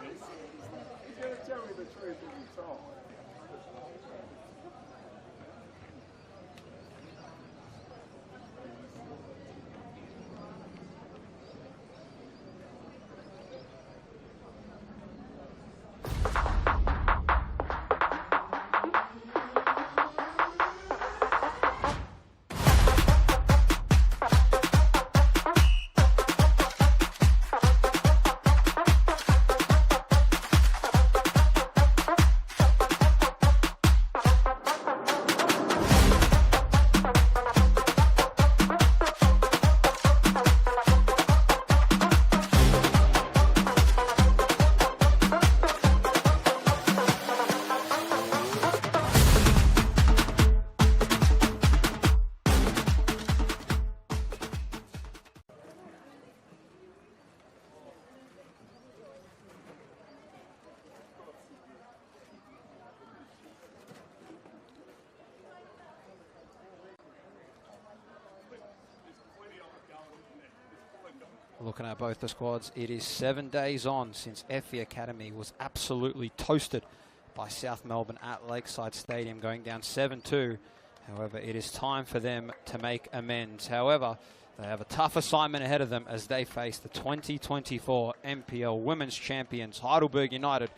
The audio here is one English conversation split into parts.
He's going to tell me the truth if he's wrong. Looking at both the squads, it is 7 days on since FE Academy was absolutely toasted by South Melbourne at Lakeside Stadium, going down 7-2. However, it is time for them to make amends. However, they have a tough assignment ahead of them as they face the 2024 NPL Women's Champions, Heidelberg United,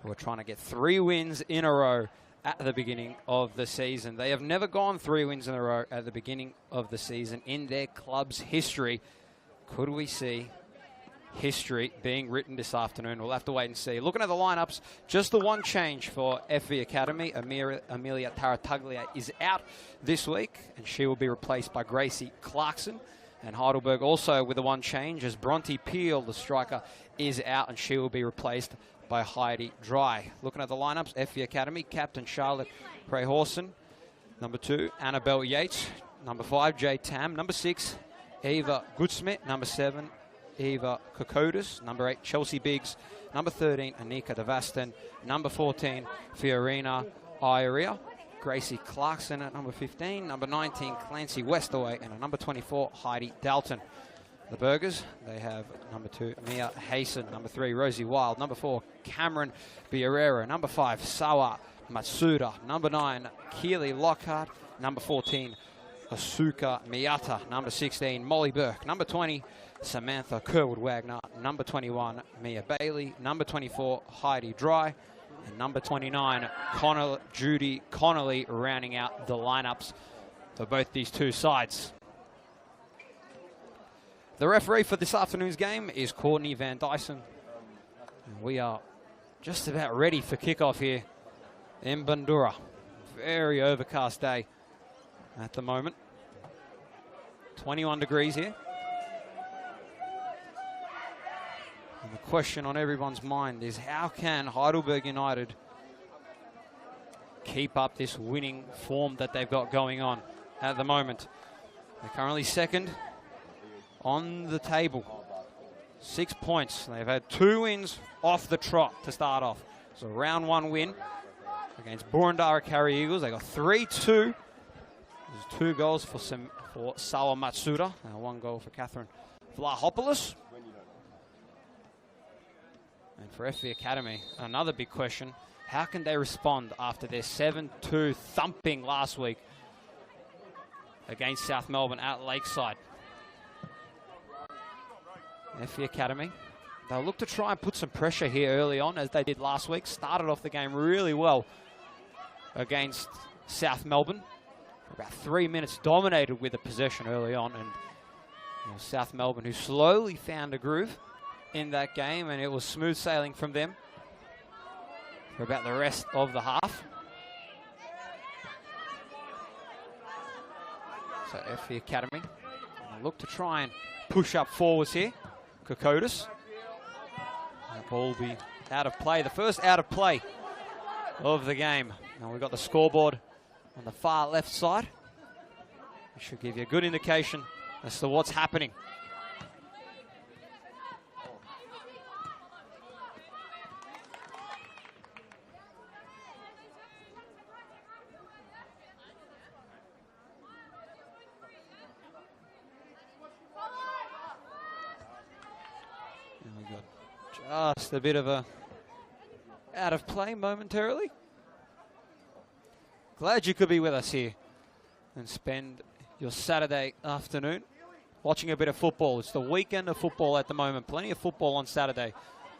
who are trying to get 3 wins in a row at the beginning of the season. They have never gone 3 wins in a row at the beginning of the season in their club's history. Could we see history being written this afternoon? We'll have to wait and see. Looking at the lineups, just the one change for FE Academy. Amelia Tarataglia is out this week, and she will be replaced by Gracie Clarkson. And Heidelberg also with the one change, as Bronte Peel, the striker, is out, and she will be replaced by Heidi Dry. Looking at the lineups, FE Academy, captain Charlotte Prehorsen. Number 2, Annabelle Yates. Number 5, Jay Tam. Number 6, Eva Goodsmith. Number 7, Eva Kokotis. Number 8, Chelsea Biggs. Number 13, Anika Devastan. Number 14, Fiorina Iria. Gracie Clarkson at number 15. Number 19, Clancy Westaway. And at number 24, Heidi Dalton. The Burgers, they have number 2, Mia Hasten. Number 3, Rosie Wild. Number 4, Cameron Biarera. Number 5, Sawa Matsuda. Number 9, Keely Lockhart. Number 14, Asuka Miyata. Number 16, Molly Burke. Number 20, Samantha Kerwood-Wagner. Number 21, Mia Bailey. Number 24, Heidi Dry. And number 29, Judy Connolly, rounding out the lineups for both these two sides. The referee for this afternoon's game is Courtney Van Dyson. And we are just about ready for kickoff here in Bundoora. Very overcast day at the moment. 21 degrees here. And the question on everyone's mind is, how can Heidelberg United keep up this winning form that they've got going on at the moment? They're currently second on the table. 6 points. They've had 2 wins off the trot to start off. So round 1 win against Boroondara Carry Eagles. They got 3-2. There's 2 goals for Sawa Matsuda and 1 goal for Catherine Vlahopoulos. And for FE Academy, another big question. How can they respond after their 7-2 thumping last week against South Melbourne at Lakeside? FE Academy, they'll look to try and put some pressure here early on, as they did last week. Started off the game really well against South Melbourne. For about 3 minutes, dominated with the possession early on. And South Melbourne, who slowly found a groove in that game, and it was smooth sailing from them for about the rest of the half. So FE Academy look to try and push up forwards here. Kokotis. That ball will be out of play. The first out of play of the game. Now we've got the scoreboard on the far left side. It should give you a good indication as to what's happening. Just a bit of a out of play momentarily. Glad you could be with us here and spend your Saturday afternoon watching a bit of football. It's the weekend of football at the moment. Plenty of football on Saturday.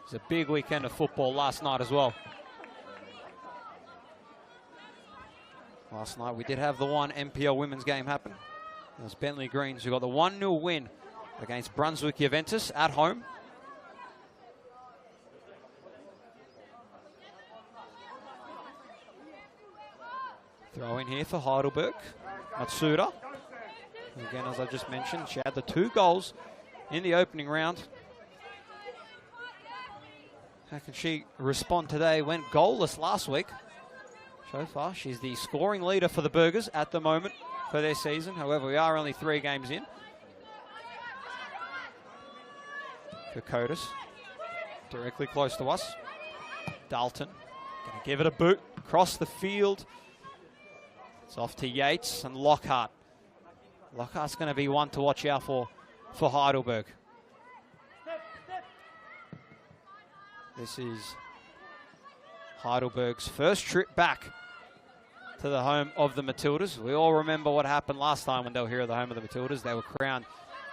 It's a big weekend of football last night as well. Last night we did have the one NPL women's game happen. It was Bentley Greens who got the 1-0 win against Brunswick Juventus at home. Throw in here for Heidelberg. Matsuda. Again, as I just mentioned, she had the 2 goals in the opening round. How can she respond today? Went goalless last week. So far, she's the scoring leader for the Burgers at the moment for their season. However, we are only 3 games in. Kokotis, directly close to us. Dalton, going to give it a boot across the field. It's off to Yates and Lockhart. Lockhart's going to be one to watch out for Heidelberg. This is Heidelberg's first trip back to the home of the Matildas. We all remember what happened last time when they were here at the home of the Matildas. They were crowned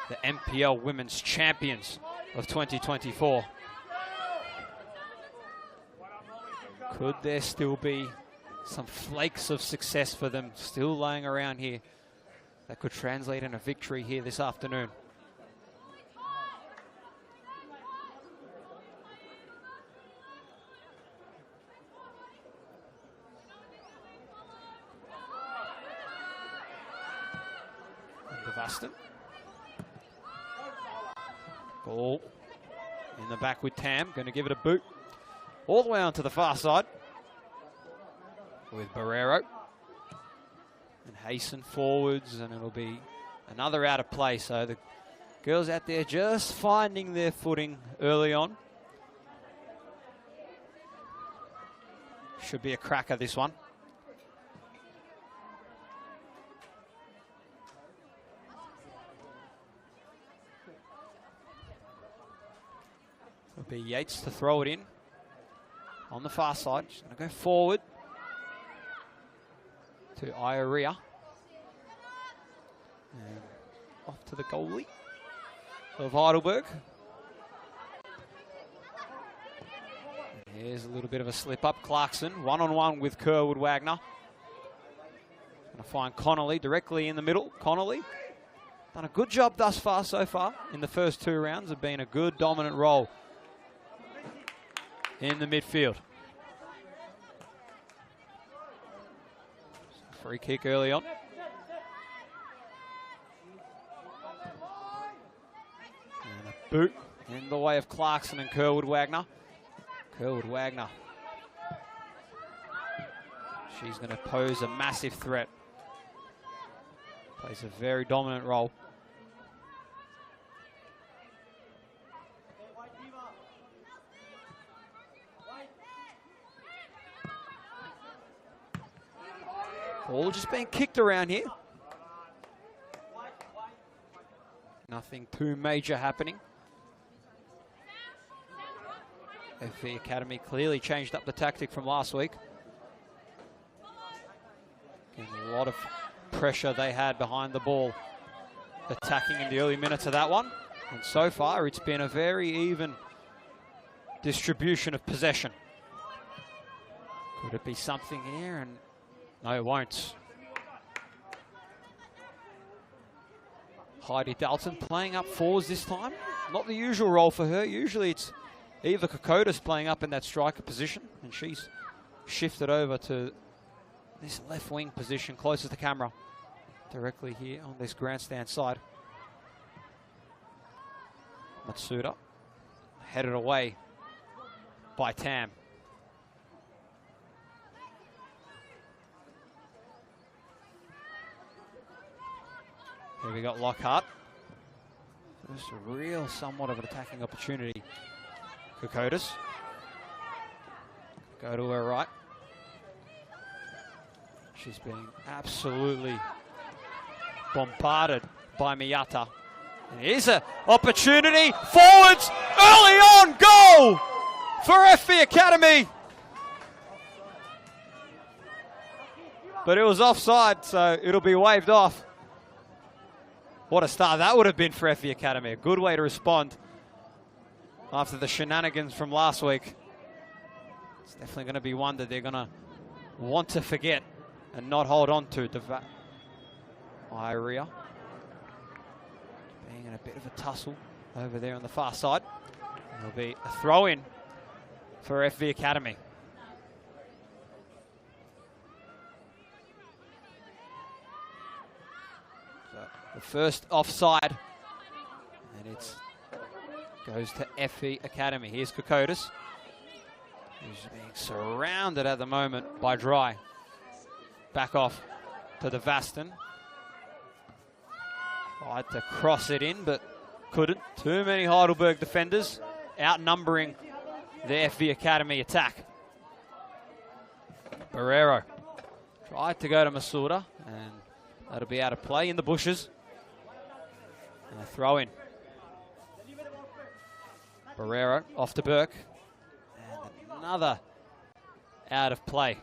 the NPL Women's Champions of 2024. Could there still be some flakes of success for them still laying around here that could translate in a victory here this afternoon? Devastin. Ball in the back with Tam. Going to give it a boot all the way onto the far side with Barrero. And hasten forwards, and it'll be another out of play. So the girls out there just finding their footing early on. Should be a cracker, this one. It'll be Yates to throw it in on the far side. She's going to go forward to Ioria. And off to the goalie of Heidelberg. And here's a little bit of a slip up. Clarkson, one-on-one with Kerwood Wagner. Going to find Connolly directly in the middle. Connolly done a good job thus far so far in the first 2 rounds of being a good dominant role in the midfield. Free kick early on. And a boot in the way of Clarkson and Kerwood Wagner. Kerwood Wagner. She's going to pose a massive threat. Plays a very dominant role. Ball just being kicked around here. Nothing too major happening. FV Academy clearly changed up the tactic from last week. Again, a lot of pressure they had behind the ball, attacking in the early minutes of that one. And so far, it's been a very even distribution of possession. Could it be something here? And no, it won't. Heidi Dalton playing up forwards this time. Not the usual role for her. Usually it's Eva Kokotis playing up in that striker position, and she's shifted over to this left wing position closest to the camera, directly here on this grandstand side. Matsuda headed away by Tam. Here we got Lockhart. Just a real somewhat of an attacking opportunity. Kokotis. Go to her right. She's being absolutely bombarded by Miyata. And here's an opportunity. Forwards, early on, goal for FV Academy. but it was offside, so it'll be waved off. What a start that would have been for FE Academy. A good way to respond after the shenanigans from last week. It's definitely going to be one that they're going to want to forget and not hold on to. Iria being in a bit of a tussle over there on the far side. There'll be a throw-in for FV Academy. So the first offside, and it goes to FV Academy. Here's Kokotis, who's being surrounded at the moment by Dry. Back off to the Vaston. Tried to cross it in, but couldn't. Too many Heidelberg defenders outnumbering the FV Academy attack. Barrero tried to go to Masuda, and that'll be out of play in the bushes. And a throw in. Barrero off to Burke. And another out of play.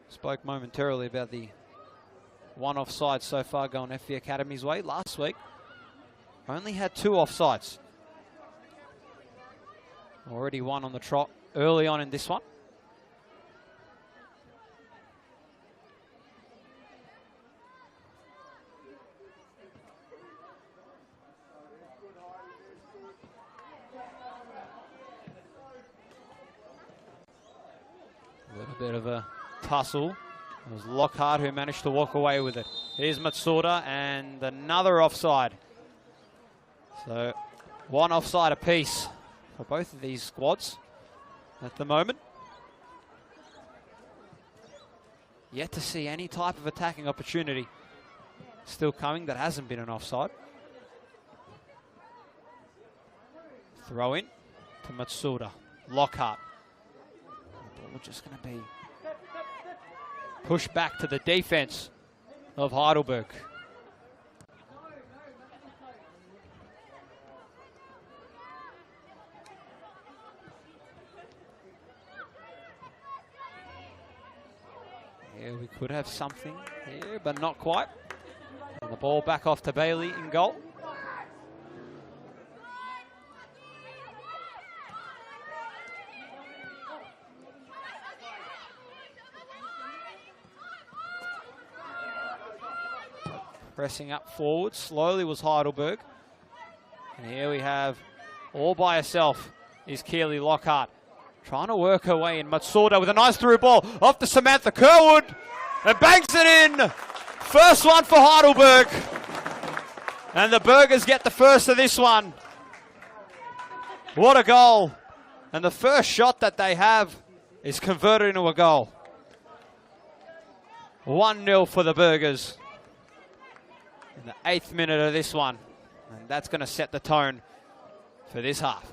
Spoke momentarily about the one offside so far going FV Academy's way. Last week, only had 2 offsides. Already one on the trot early on in this one. A little bit of a tussle. It was Lockhart who managed to walk away with it. Here's Matsuda and another offside. So 1 offside apiece for both of these squads at the moment. Yet to see any type of attacking opportunity still coming that hasn't been an offside. Throw in to Matsuda. Lockhart. The ball just going to be push back to the defense of Heidelberg. Here we could have something here, but not quite. And the ball back off to Bailey in goal. Pressing up forward, slowly was Heidelberg. And here we have, all by herself, is Keely Lockhart. Trying to work her way in. Matsuda with a nice through ball, off to Samantha Kerwood, and banks it in! First one for Heidelberg. And the Burgers get the first of this one. What a goal. And the first shot that they have is converted into a goal. 1-0 for the Burgers in the 8th minute of this one. And that's going to set the tone for this half.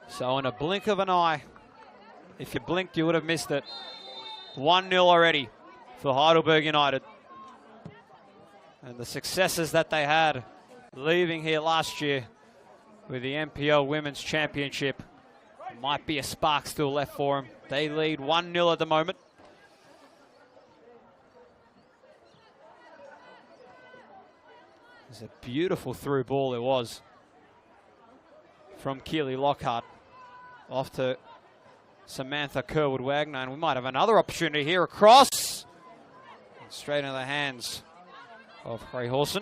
So in a blink of an eye, if you blinked, you would have missed it. 1-0 already for Heidelberg United. And the successes that they had leaving here last year with the NPL Women's Championship might be a spark still left for them. They lead 1-0 at the moment. It's a beautiful through ball it was from Keely Lockhart. Off to Samantha Kerwood-Wagner, and we might have another opportunity here across. And straight into the hands of Ray Horson.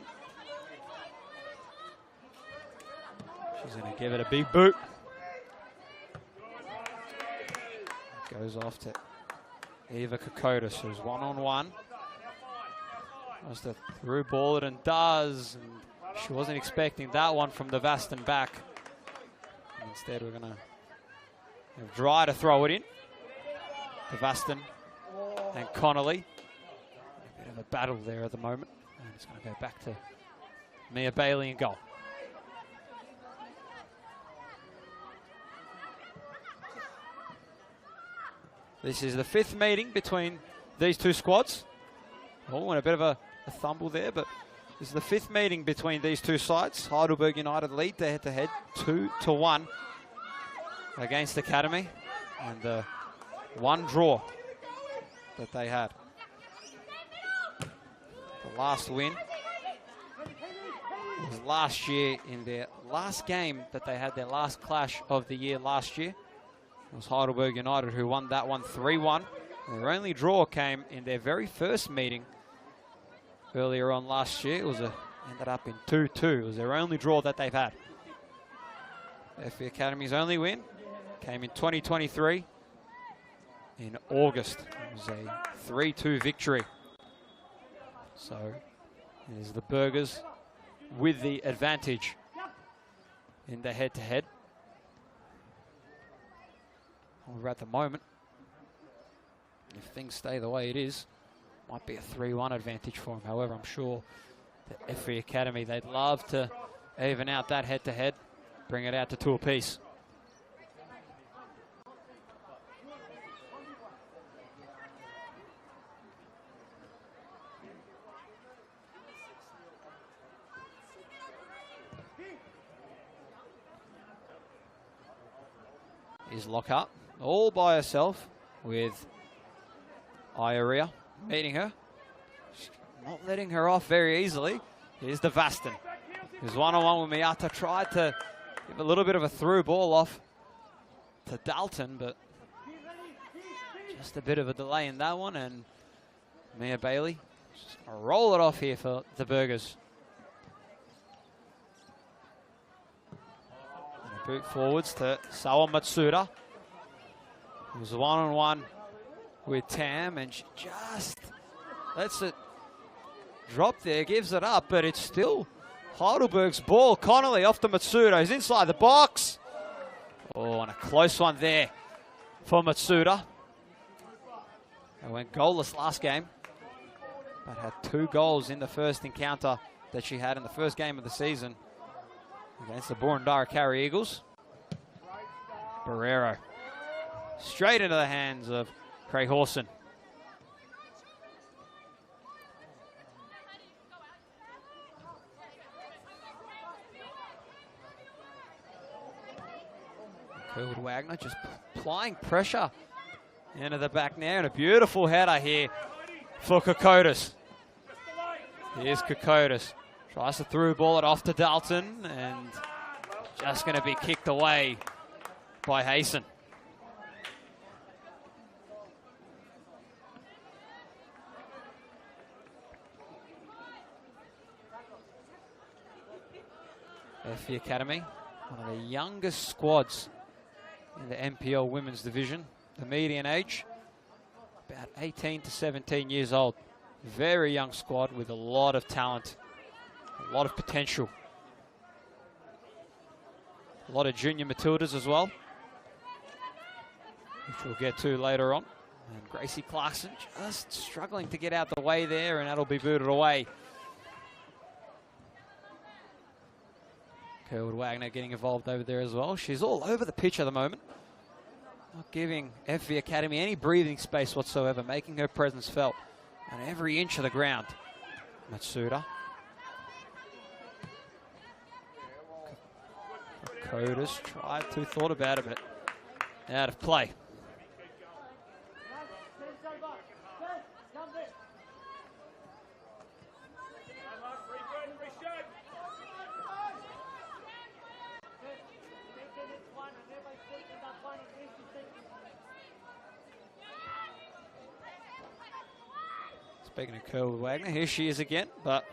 She's going to give it a big boot. Goes off to Eva Kokotis, who's one-on-one. Wants to through ball it and does. And she wasn't expecting that one from the Vaston back. And instead we're going to have Dry to throw it in. To Vaston and Connolly. A bit of a battle there at the moment. And it's going to go back to Mia Bailey in goal. This is the 5th meeting between these two squads. Oh, and a bit of a thumble there, but this is the 5th meeting between these two sides. Heidelberg United lead their head-to-head 2-1 against Academy, and the one draw that they had. The last win was last year in their last game that they had, their last clash of the year last year. It was Heidelberg United who won that one 3-1. Their only draw came in their very first meeting earlier on last year. It was ended up in 2-2. It was their only draw that they've had. FE Academy's only win came in 2023 in August. It was a 3-2 victory. So it is the Burgers with the advantage in the head-to-head. However, at the moment, if things stay the way it is, might be a 3-1 advantage for them. However, I'm sure that FE Academy, they'd love to even out that head-to-head, bring it out to 2 apiece. Is Lockhart all by herself with Ioria meeting her. She's not letting her off very easily. Here's the Vaston. He's one-on-one with Miata. Tried to give a little bit of a through ball off to Dalton, but just a bit of a delay in that one. And Mia Bailey just gonna roll it off here for the Burgers. And a boot forwards to Sawa Matsuda. It was one-on-one with Tam, and she just lets it drop there, gives it up, but it's still Heidelberg's ball. Connolly off to Matsuda. He's inside the box. Oh, and a close one there for Matsuda. They went goalless last game, but had 2 goals in the first encounter that she had in the first game of the season against the Boroondara Carry Eagles. Barrero straight into the hands of Craig Horson. Curwood Wagner just applying pressure into the back now, and a beautiful header here for Kokotis. Here's Kokotis. Tries to through ball it off to Dalton, and just going to be kicked away by Hayson. FE Academy, one of the youngest squads in the NPL women's division. The median age, about 18 to 17 years old. Very young squad with a lot of talent, a lot of potential. A lot of junior Matildas as well, which we'll get to later on. And Gracie Clarkson just struggling to get out the way there, and that'll be booted away. Curwood Wagner getting involved over there as well. She's all over the pitch at the moment. Not giving FV Academy any breathing space whatsoever, making her presence felt on every inch of the ground. Matsuda. Kokotis tried to, thought about it, but out of play. Speaking of Curwood Wagner, here she is again, but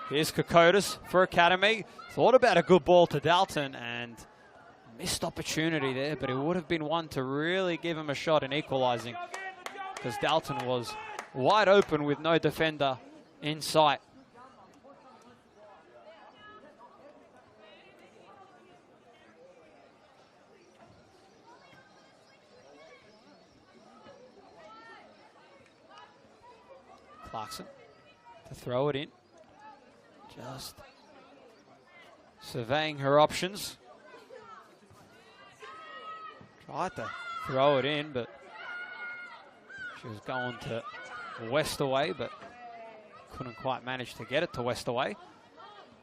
here's Kokotis for Academy. Thought about a good ball to Dalton and missed opportunity there, but it would have been one to really give him a shot in equalizing, because Dalton was wide open with no defender in sight. Clarkson to throw it in. Just surveying her options. Tried to throw it in, but she was going to Westaway, but couldn't quite manage to get it to Westaway.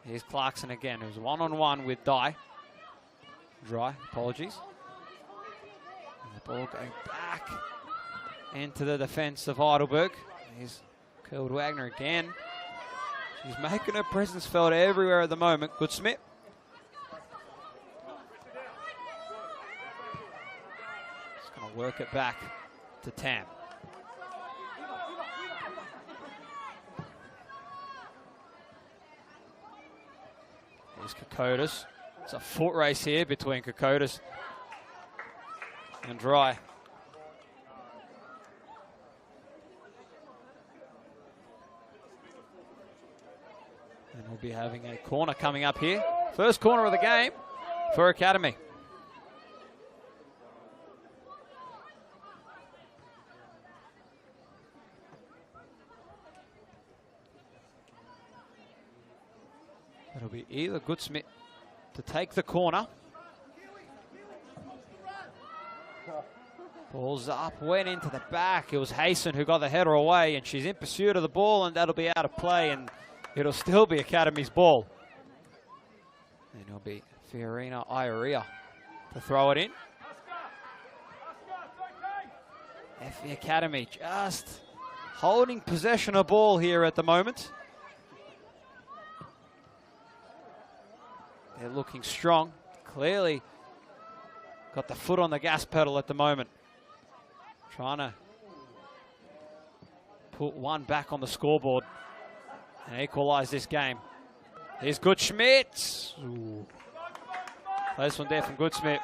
Here's Clarkson again, who's one-on-one with Dry, apologies. And the ball going back into the defense of Heidelberg. Here's Curled Wagner again. She's making her presence felt everywhere at the moment. Good Smith. Just going to work it back to Tam. Here's Kokodas. It's a foot race here between Kokodas and Dry. And we'll be having a corner coming up here. First corner of the game for Academy. It'll be either Goodsmith to take the corner. Ball's up, went into the back. It was Hayson who got the header away, and she's in pursuit of the ball, and that'll be out of play, and it'll still be Academy's ball. And it'll be Fiorina Ioria to throw it in. FE Academy just holding possession of ball here at the moment. They're looking strong. Clearly got the foot on the gas pedal at the moment. Trying to put one back on the scoreboard and equalize this game. Here's Goodschmidt. Ooh. Close one there from Goodschmidt.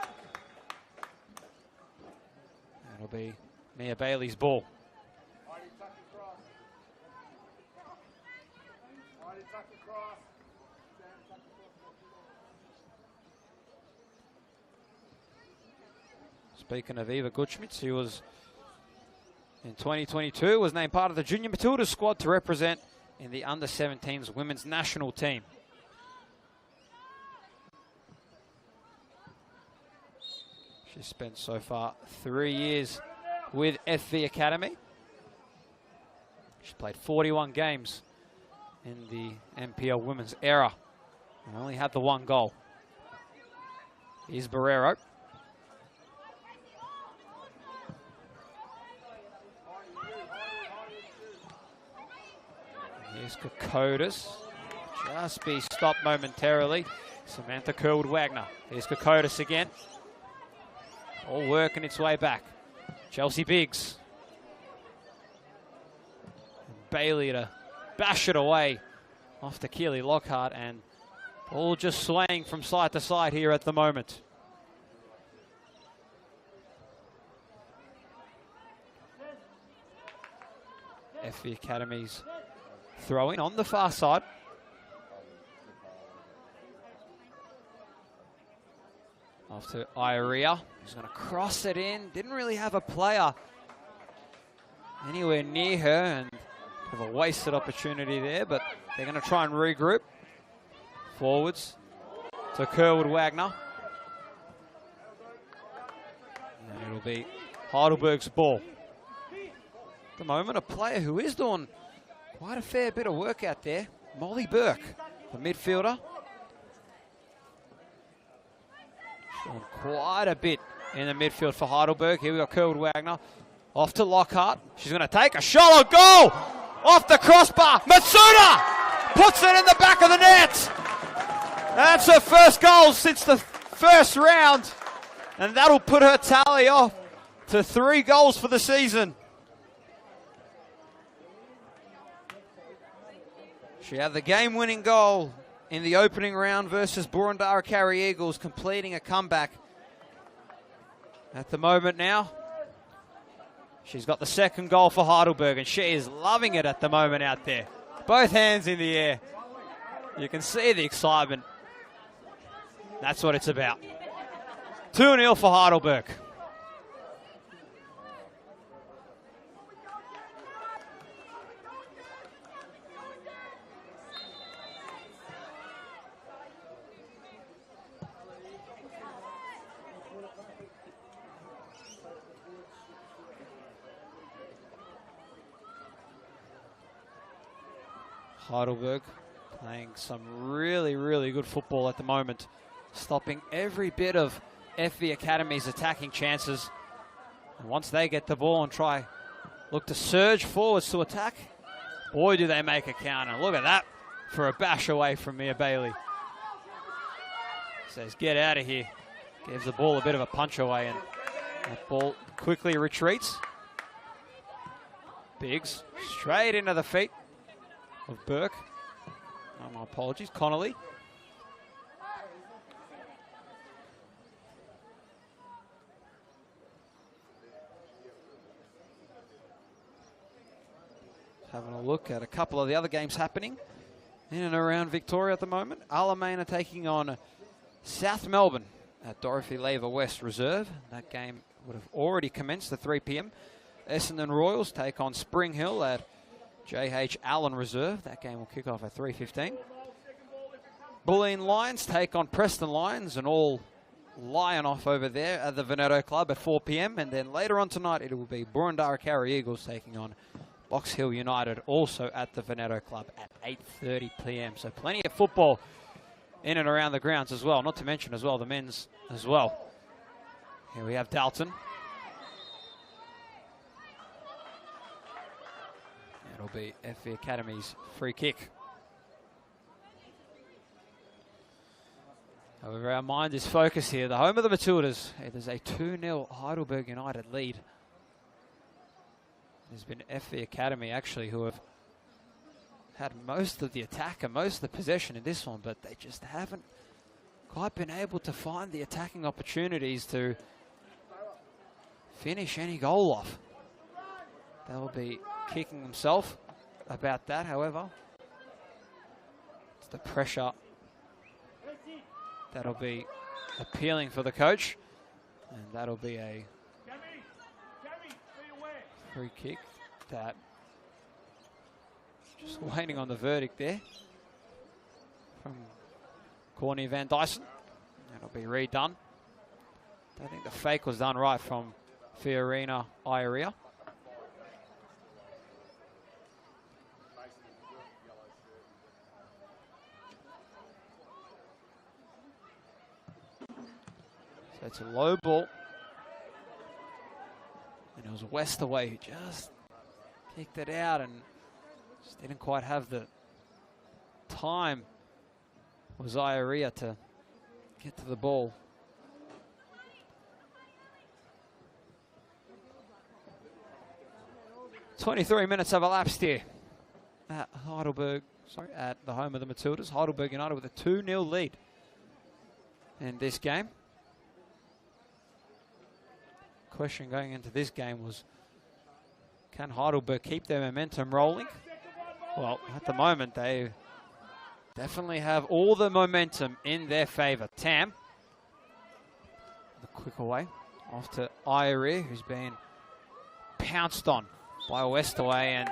That'll be Mia Bailey's ball. Speaking of Eva Goodschmidt, she was in 2022 was named part of the Junior Matildas squad to represent in the under-17s women's national team. She's spent so far 3 years with FV Academy. She played 41 games in the NPL women's era and only had the one goal. Here's Barrero. Here's Kokodas. Just be stopped momentarily. Samantha Curled Wagner. Here's Kokodas again. All working its way back. Chelsea Biggs. And Bailey to bash it away off to Keely Lockhart, and all just swaying from side to side here at the moment. FV Academy's throw-in on the far side. Off to Ioria, who's going to cross it in. Didn't really have a player anywhere near her, and have a wasted opportunity there, but they're going to try and regroup. Forwards to Curled Wagner. And it'll be Heidelberg's ball. At the moment, a player who is doing quite a fair bit of work out there, Molly Burke, the midfielder. She's doing quite a bit in the midfield for Heidelberg. Here we got Curled Wagner. Off to Lockhart. She's going to take a shot on goal! Off the crossbar. Matsuda puts it in the back of the net. That's her first goal since the first round. And that'll put her tally off to 3 goals for the season. She had the game-winning goal in the opening round versus Boroondara Carry Eagles, completing a comeback. At the moment now, she's got the second goal for Heidelberg, and she is loving it at the moment out there. Both hands in the air. You can see the excitement. That's what it's about. 2-0 for Heidelberg. Heidelberg playing some really, really good football at the moment, stopping every bit of FV Academy's attacking chances. And once they get the ball and look to surge forwards to attack, boy, do they make a counter. Look at that for a bash away from Mia Bailey. Says, get out of here. Gives the ball a bit of a punch away, and that ball quickly retreats. Biggs straight into the feet of Burke. Oh, my apologies, Connolly. Having a look at a couple of the other games happening in and around Victoria at the moment. Alamein are taking on South Melbourne at Dorothy Laver West Reserve. That game would have already commenced at 3 p.m. Essendon Royals take on Spring Hill at J.H. Allen Reserve. That game will kick off at 3:15. Bulleen Lions take on Preston Lions, and all Lion off over there at the Veneto Club at 4 p.m. And then later on tonight, it will be Boroondara Carry Eagles taking on Box Hill United, also at the Veneto Club at 8:30 p.m. So plenty of football in and around the grounds as well, not to mention as well the men's as well. Here we have Dalton. It'll be FV Academy's free kick. However, our mind is focused here. The home of the Matildas. It is a 2-0 Heidelberg United lead. There's been FV Academy actually who have had most of the attack and most of the possession in this one, but they just haven't quite been able to find the attacking opportunities to finish any goal off. They'll be kicking themselves about that, however. It's the pressure that'll be appealing for the coach, and that'll be a free kick that just waiting on the verdict there from Corny Van Dyson. That'll be redone. I think the fake was done right from Fiorina Ioria. So it's a low ball. And it was Westaway who just kicked it out and just didn't quite have the time. Was Ioria to get to the ball. "23 minutes have elapsed here at at the home of the Matildas. Heidelberg United with a 2-0 lead in this game. Question going into this game was, can Heidelberg keep their momentum rolling? Well, at the moment, they definitely have all the momentum in their favour. Tam, the quick away, off to Ioria, who's been pounced on by Westaway, and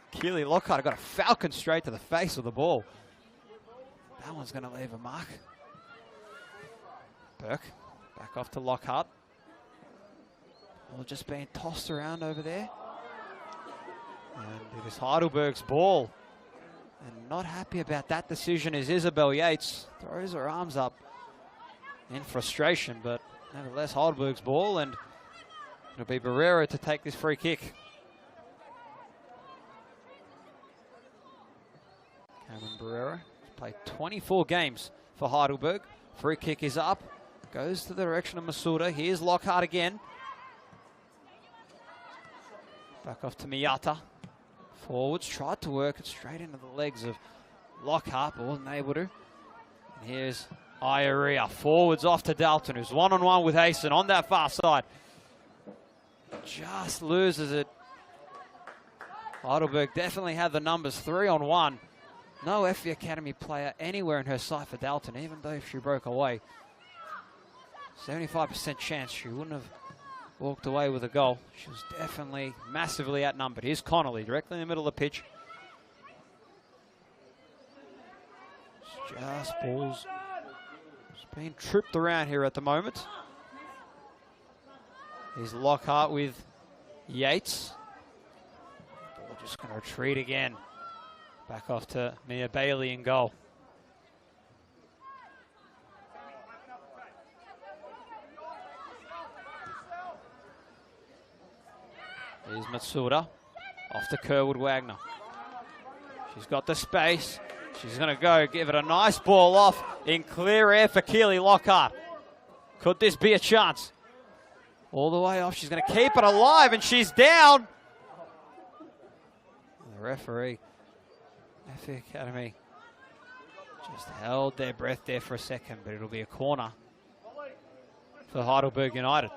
Keely Lockhart got a falcon straight to the face of the ball. That one's going to leave a mark. Burke, back off to Lockhart. Well, just being tossed around over there. And it is Heidelberg's ball. And not happy about that decision is Isabel Yates. Throws her arms up in frustration, but nevertheless Heidelberg's ball, and it'll be Barrera to take this free kick. Cameron Barrera played 24 games for Heidelberg. Free kick is up. Goes to the direction of Masuda. Here's Lockhart again. Back off to Miyata. Forwards, tried to work it straight into the legs of Lockhart, but wasn't able to. And here's Ioria. Forwards off to Dalton, who's one-on-one with Hasten on that far side. Just loses it. Heidelberg definitely had the numbers 3-on-1. No FV Academy player anywhere in her sight for Dalton, even though she broke away. 75% chance she wouldn't have walked away with a goal. She was definitely massively outnumbered. Here's Connolly directly in the middle of the pitch. Just balls. Just being tripped around here at the moment. Here's Lockhart with Yates. Ball just going to retreat again. Back off to Mia Bailey in goal. Here's Matsuda. Off to Kerwood Wagner. She's got the space. She's going to go give it a nice ball off in clear air for Keely Lockhart. Could this be a chance? All the way off. She's going to keep it alive, and she's down. The referee, FE Academy, just held their breath there for a second, but it'll be a corner for Heidelberg United.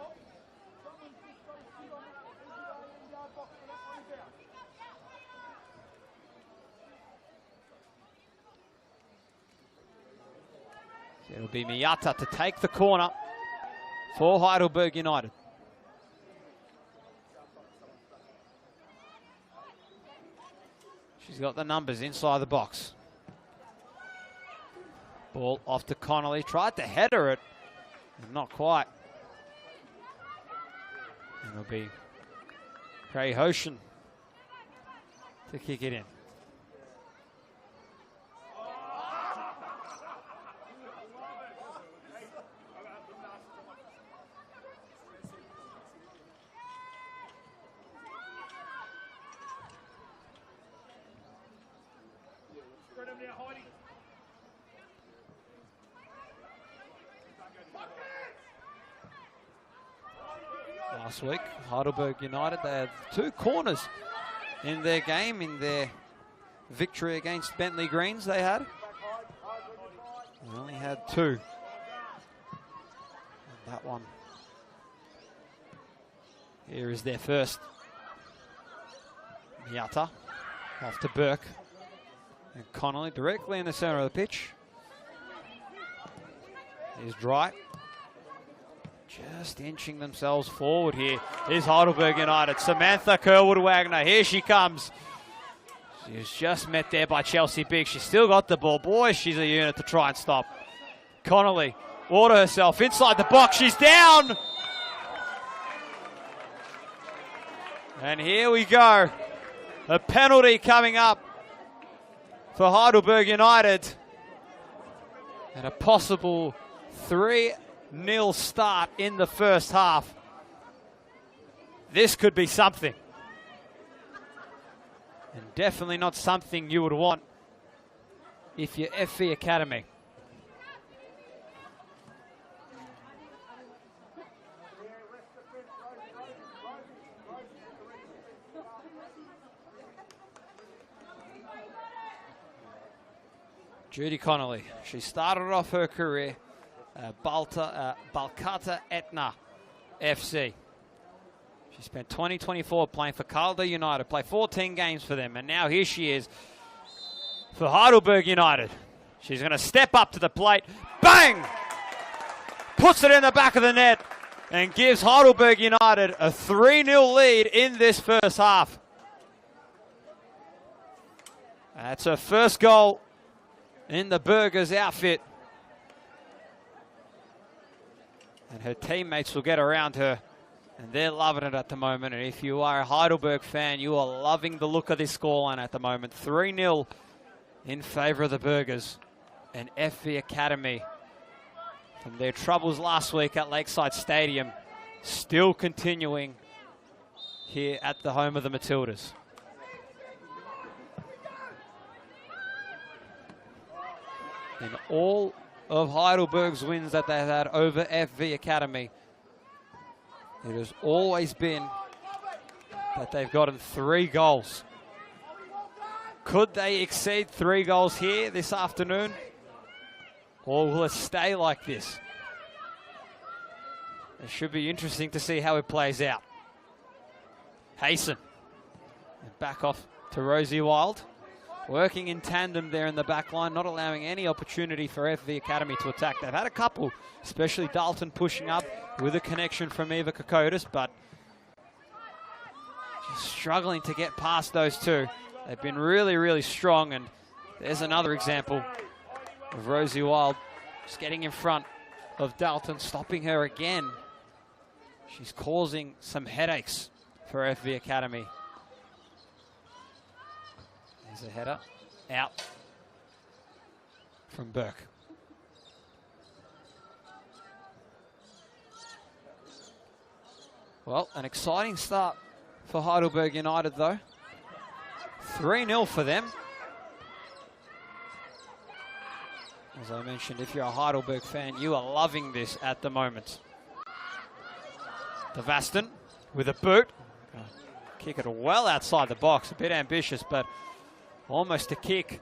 It'll be Miyata to take the corner for Heidelberg United. She's got the numbers inside the box. Ball off to Connolly. Tried to header it. Not quite. And it'll be Craig Hoshin to kick it in. Last week, Heidelberg United, they had 2 corners in their game, in their victory against Bentley Greens they had. They only had 2. And that one. Here is their first. Miyata off to Burke. And Connolly directly in the center of the pitch. Here's Dry. Just inching themselves forward here is Heidelberg United. Samantha Kerwood-Wagner, here she comes. She was just met there by Chelsea Biggs. She's still got the ball. Boy, she's a unit to try and stop. Connolly, water herself inside the box. She's down. And here we go. A penalty coming up for Heidelberg United. And a possible 3-0 start in the first half. This could be something. And definitely not something you would want if you're FE Academy. Judy Connolly, she started off her career Balkata Etna FC. She spent 2024 playing for Calder United, played 14 games for them, and now here she is for Heidelberg United. She's going to step up to the plate, bang! Puts it in the back of the net and gives Heidelberg United a 3-0 lead in this first half. That's her first goal in the Burgers outfit. And her teammates will get around her, and they're loving it at the moment. And if you are a Heidelberg fan, you are loving the look of this scoreline at the moment. 3-0 in favour of the Burgers. And FE Academy, from their troubles last week at Lakeside Stadium, still continuing here at the home of the Matildas. In all of Heidelberg's wins that they've had over FV Academy, it has always been that they've gotten 3 goals. Could they exceed 3 goals here this afternoon? Or will it stay like this? It should be interesting to see how it plays out. Hayson. And back off to Rosie Wild. Working in tandem there in the back line, not allowing any opportunity for FV Academy to attack. They've had a couple, especially Dalton pushing up with a connection from Eva Kokotis, but just struggling to get past those 2. They've been really, really strong, and there's another example of Rosie Wild just getting in front of Dalton, stopping her again. She's causing some headaches for FV Academy. There's a header. out from Burke. Well, an exciting start for Heidelberg United, though. 3-0 for them. As I mentioned, if you're a Heidelberg fan, you are loving this at the moment. De Vasten with a boot. Kick it well outside the box. A bit ambitious, but almost a kick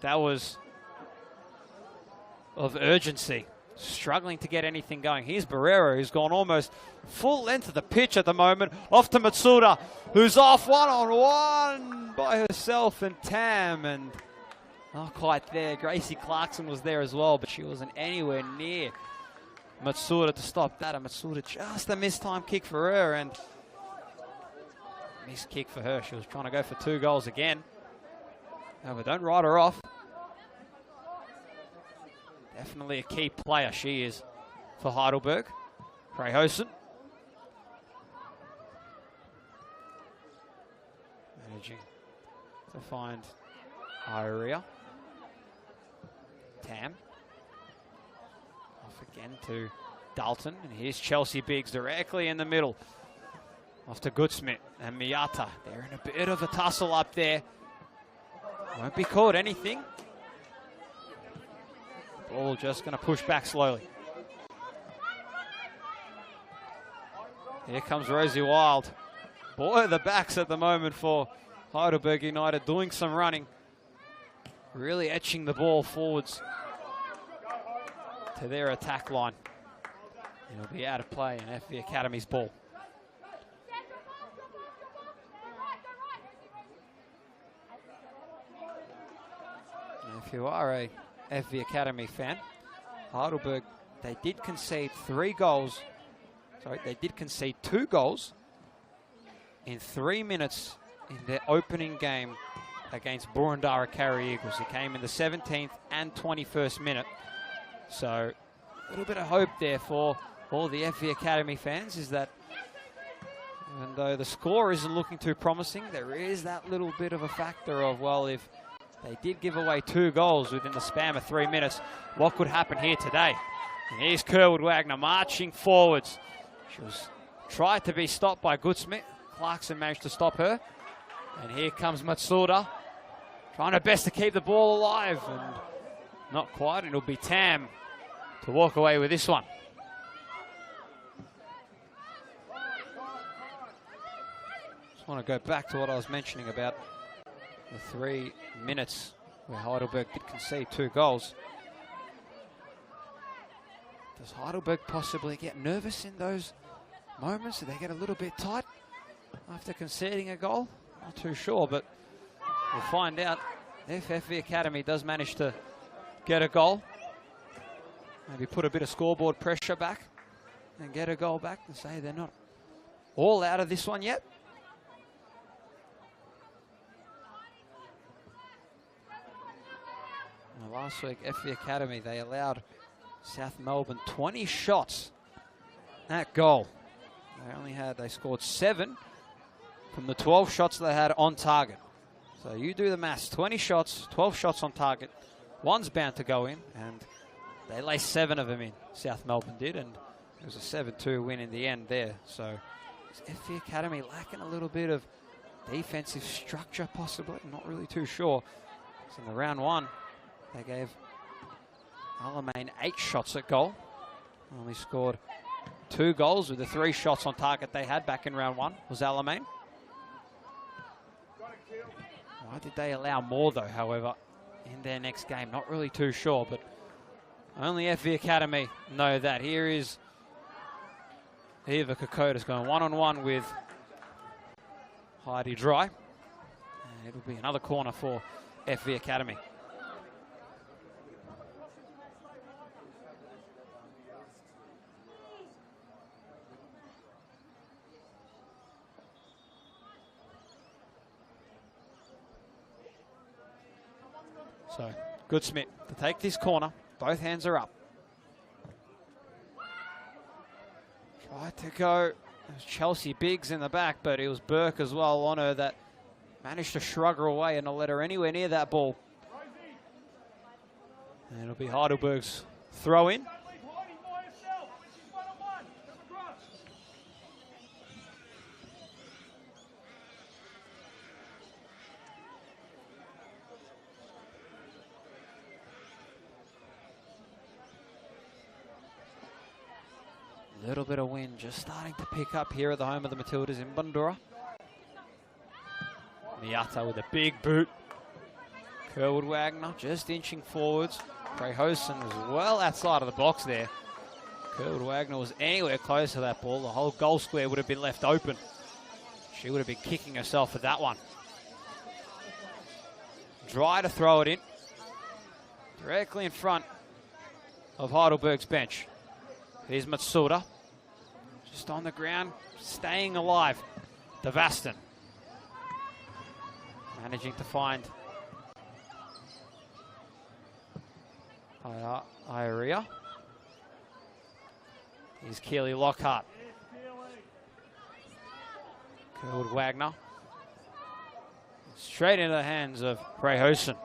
that was of urgency. Struggling to get anything going. Here's Barrera, who's gone almost full length of the pitch at the moment. Off to Matsuda, who's off one-on-one by herself and Tam, and not quite there. Gracie Clarkson was there as well, but she wasn't anywhere near Matsuda to stop that. And Matsuda, just a missed time kick for her, and missed kick for her. She was trying to go for 2 goals again. However, don't write her off. Definitely a key player she is for Heidelberg. Kreyhosen. Managing to find Iria. Tam. Off again to Dalton. And here's Chelsea Biggs directly in the middle. Off to Goodsmith and Miyata. They're in a bit of a tussle up there. Won't be caught anything. Ball just going to push back slowly. Here comes Rosie Wild. Boy, the backs at the moment for Heidelberg United doing some running. Really etching the ball forwards to their attack line. It'll be out of play and FV Academy's ball. And if you are a FV Academy fan, Heidelberg, they did concede 3 goals. Sorry, they did concede 2 goals in 3 minutes in their opening game against Boroondara Carry Eagles. It came in the 17th and 21st minute. So a little bit of hope there for all the FV Academy fans is that even though the score isn't looking too promising, there is that little bit of a factor of, well, if they did give away 2 goals within the span of 3 minutes, what could happen here today? And here's Kerwood Wagner marching forwards. She was tried to be stopped by Goodsmith. Clarkson managed to stop her. And here comes Matsuda, trying her best to keep the ball alive. And not quite. It'll be Tam to walk away with this one. Just want to go back to what I was mentioning about the 3 minutes where Heidelberg did concede 2 goals. Does Heidelberg possibly get nervous in those moments? Do they get a little bit tight after conceding a goal? Not too sure, but we'll find out if FV Academy does manage to get a goal. Maybe put a bit of scoreboard pressure back and get a goal back and say they're not all out of this one yet. Last week, FV Academy, they allowed South Melbourne 20 shots at goal. They scored 7 from the 12 shots they had on target. So you do the maths, 20 shots, 12 shots on target. One's bound to go in, and they laced 7 of them in, South Melbourne did, and it was a 7-2 win in the end there. So is FV Academy lacking a little bit of defensive structure possibly? I'm not really too sure. So in the round 1, they gave Alamein 8 shots at goal. Only scored 2 goals with the 3 shots on target they had back in round 1 was Alamein. Why did they allow more though, however, in their next game? Not really too sure, but only FV Academy know that. Here is Eva Kokodas going one-on-one with Heidi Dry. And it'll be another corner for FV Academy. So, Goodsmith to take this corner. Both hands are up. Tried to go. There's Chelsea Biggs in the back, but it was Burke as well on her that managed to shrug her away and not let her anywhere near that ball. And it'll be Heidelberg's throw in. A little bit of wind just starting to pick up here at the home of the Matildas in Bundoora. Miata with a big boot. Kerwood Wagner just inching forwards. Prehosen was well outside of the box there. Kerwood Wagner was anywhere close to that ball. The whole goal square would have been left open. She would have been kicking herself for that one. Dry to throw it in. Directly in front of Heidelberg's bench. Here's Matsuda. Just on the ground, staying alive. Devastin. Managing to find Iria. Here's Keely Lockhart. Kerwood Wagner. Straight into the hands of Prehosen.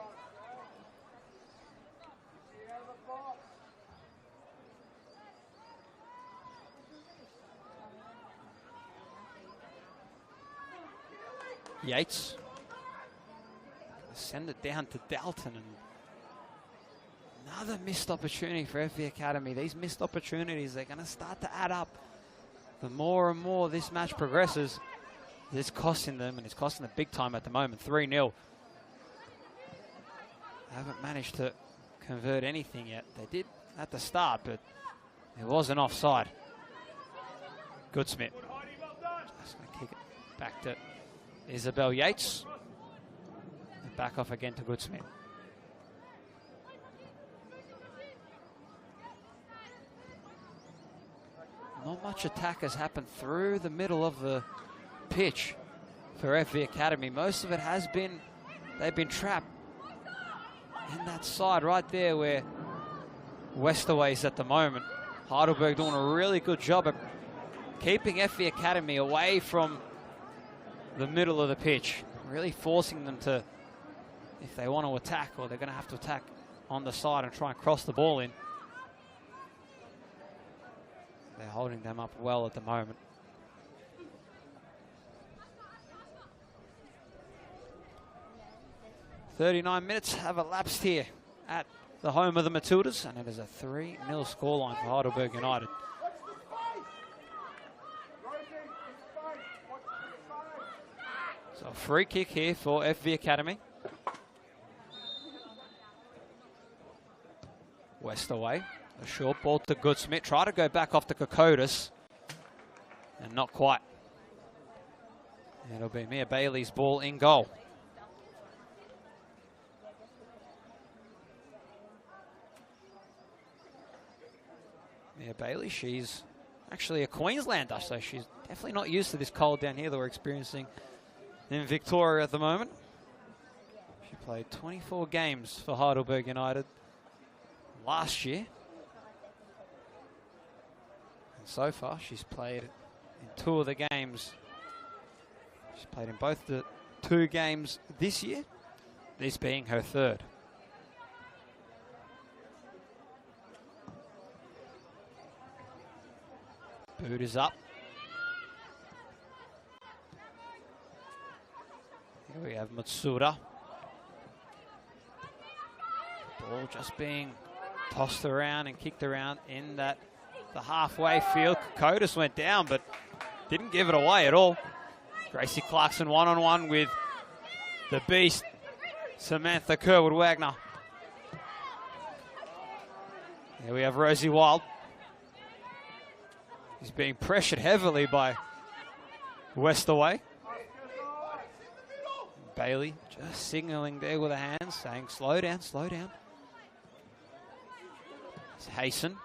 Yates. Send it down to Dalton. And another missed opportunity for FV Academy. These missed opportunities, they're going to start to add up. The more and more this match progresses, it's costing them, and it's costing them big time at the moment. 3-0. Haven't managed to convert anything yet. They did at the start, but it wasn't offside. Goodsmith. Just going to kick it back to Isabel Yates. And back off again to Goodsmith. Not much attack has happened through the middle of the pitch for FV Academy. Most of it has been, they've been trapped in that side right there where Westerway's at the moment. Heidelberg doing a really good job of keeping FV Academy away from the middle of the pitch, really forcing them to, if they want to attack, or they're going to have to attack on the side and try and cross the ball in. They're holding them up well at the moment. .39 minutes have elapsed here at the home of the Matildas, and it is a 3-0 scoreline for Heidelberg United. So a free kick here for FV Academy. Westerway, a short ball to Goodsmith. Try to go back off to Kokotis, and not quite. It'll be Mia Bailey's ball in goal. Mia Bailey, she's actually a Queenslander, so she's definitely not used to this cold down here that we're experiencing in Victoria at the moment. She played 24 games for Heidelberg United last year. And so far, she's played in 2 of the games. She's played in both the 2 games this year, this being her 3rd. Boot is up. Here we have Matsuda. Ball just being tossed around and kicked around in the halfway field. Kokotis went down, but didn't give it away at all. Gracie Clarkson one-on-one with the beast, Samantha Kerwood Wagner. Here we have Rosie Wild. He's being pressured heavily by Westerway. Bailey just signaling there with a hand, saying, slow down, slow down. It's Hasten.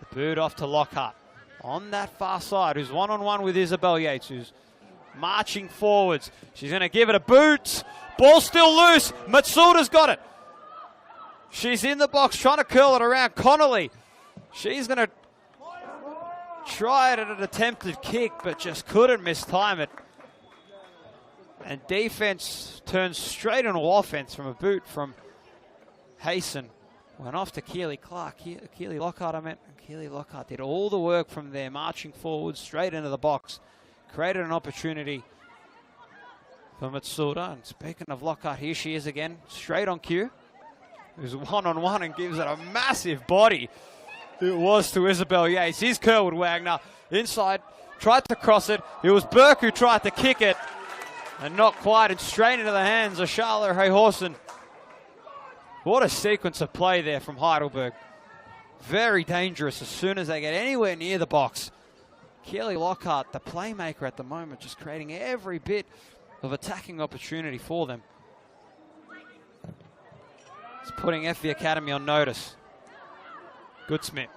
The boot off to Lockhart. On that far side, who's one-on-one with Isabel Yates, who's marching forwards. She's going to give it a boot. Ball still loose. Matsuda's got it. She's in the box trying to curl it around. Connolly. She's going to try it at an attempted kick, but just couldn't mistime it. And defense turns straight into offense from a boot from Hasten, Went off to Keely Lockhart, and Keely Lockhart did all the work from there, marching forward straight into the box. Created an opportunity for Matsuda. And speaking of Lockhart, here she is again, straight on cue. Who's one-on-one and gives it a massive body. It was to Isabel Yates. Here's Kerwood Wagner inside, tried to cross it. It was Burke who tried to kick it, and not quite, and straight into the hands of Charlotte Hayhorsen. What a sequence of play there from Heidelberg. Very dangerous as soon as they get anywhere near the box. Keely Lockhart, the playmaker at the moment, just creating every bit of attacking opportunity for them. It's putting FV Academy on notice. Goodsmith.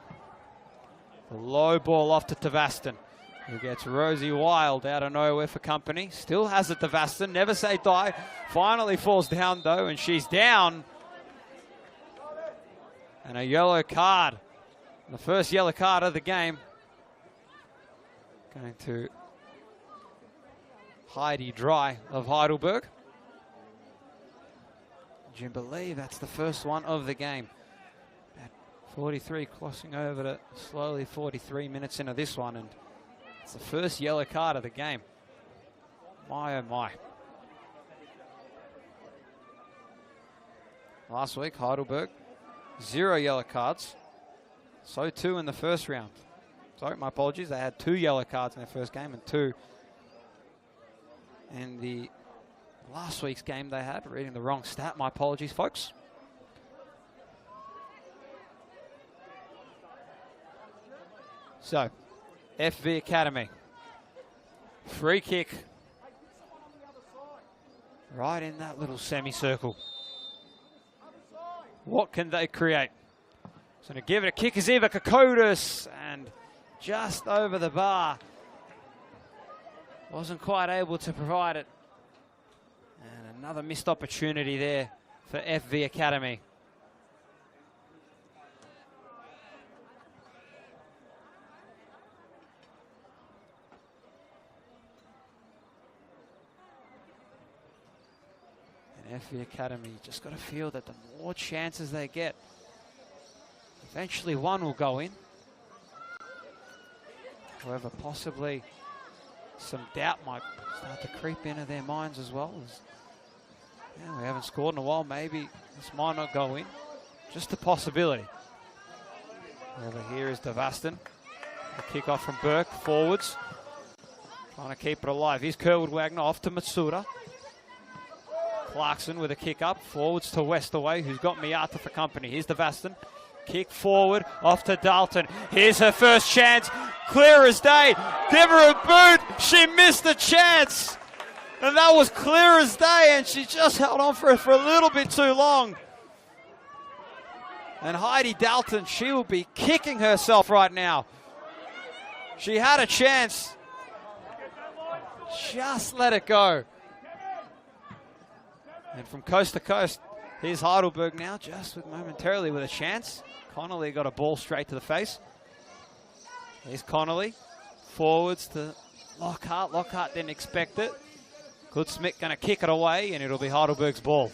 The low ball off to Tavaston, who gets Rosie Wild out of nowhere for company. Still has it, Tavaston. Never say die. Finally falls down, though, and she's down. And a yellow card. The first yellow card of the game. Going to Heidi Dry of Heidelberg. Do you believe that's the first one of the game? At 43, crossing over to slowly 43 minutes into this one, and it's the first yellow card of the game. My, oh my. Last week, Heidelberg, 0 yellow cards. So too in the first round. Sorry, my apologies. They had 2 yellow cards in their first game and 2 in the last week's game they had. Reading the wrong stat. My apologies, folks. So, FV Academy. Free kick. Right in that little semicircle. What can they create? So to give it a kick is Eva Kokotis, and just over the bar. Wasn't quite able to provide it. And another missed opportunity there for FV Academy. And FV Academy just got to feel that the more chances they get, eventually one will go in. However, possibly some doubt might start to creep into their minds as well. Yeah, we haven't scored in a while. Maybe this might not go in. Just a possibility. Over here is Devaston. The kick off from Burke, forwards. Trying to keep it alive. Here's Kerwood Wagner off to Matsuda. Clarkson with a kick up, forwards to Westaway, who's got Miata for company. Here's Devaston. Kick forward, off to Dalton. Here's her first chance. Clear as day. Give her a boot. She missed the chance. And that was clear as day, and she just held on for it for a little bit too long. And Heidi Dalton, she will be kicking herself right now. She had a chance. Just let it go. And from coast to coast, here's Heidelberg now, just momentarily with a chance. Connolly got a ball straight to the face. Here's Connolly. Forwards to Lockhart. Lockhart didn't expect it. Goodsmith going to kick it away, and it'll be Heidelberg's ball.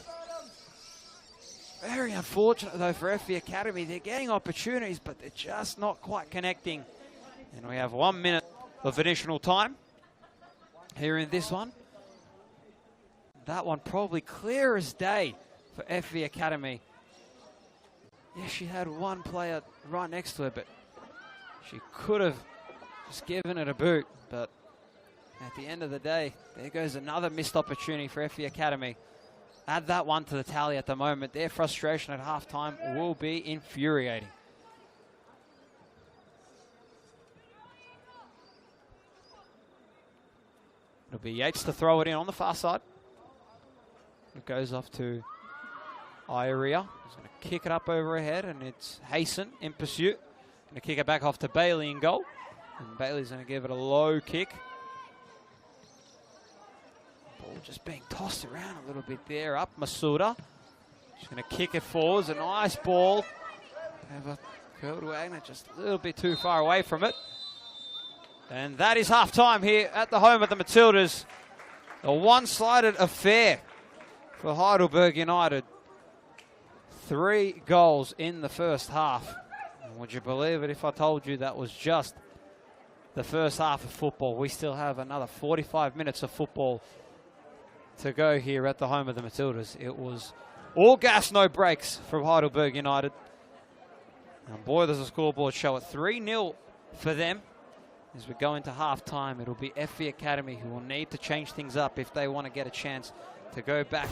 Very unfortunate, though, for FV Academy. They're getting opportunities, but they're just not quite connecting. And we have 1 minute of additional time here in this one. That one probably clear as day for FV Academy. Yeah, she had one player right next to her, but she could have just given it a boot. But at the end of the day, there goes another missed opportunity for FV Academy. Add that one to the tally at the moment. Their frustration at halftime will be infuriating. It'll be Yates to throw it in on the far side. It goes off to Ioria. He's going to kick it up over her head, and it's Hasten in pursuit. Going to kick it back off to Bailey in goal. And Bailey's going to give it a low kick. Ball just being tossed around a little bit there. Up Masuda. She's going to kick it forwards. A nice ball. However, Kerwood Wagner just a little bit too far away from it. And that is half-time here at the home of the Matildas. A one-sided affair for Heidelberg United. 3 goals in the first half. And would you believe it if I told you that was just the first half of football? We still have another 45 minutes of football to go here at the home of the Matildas. It was all gas, no brakes from Heidelberg United. And boy, does the scoreboard show it. 3-0 for them. As we go into half-time, it'll be FV Academy who will need to change things up if they want to get a chance to go back.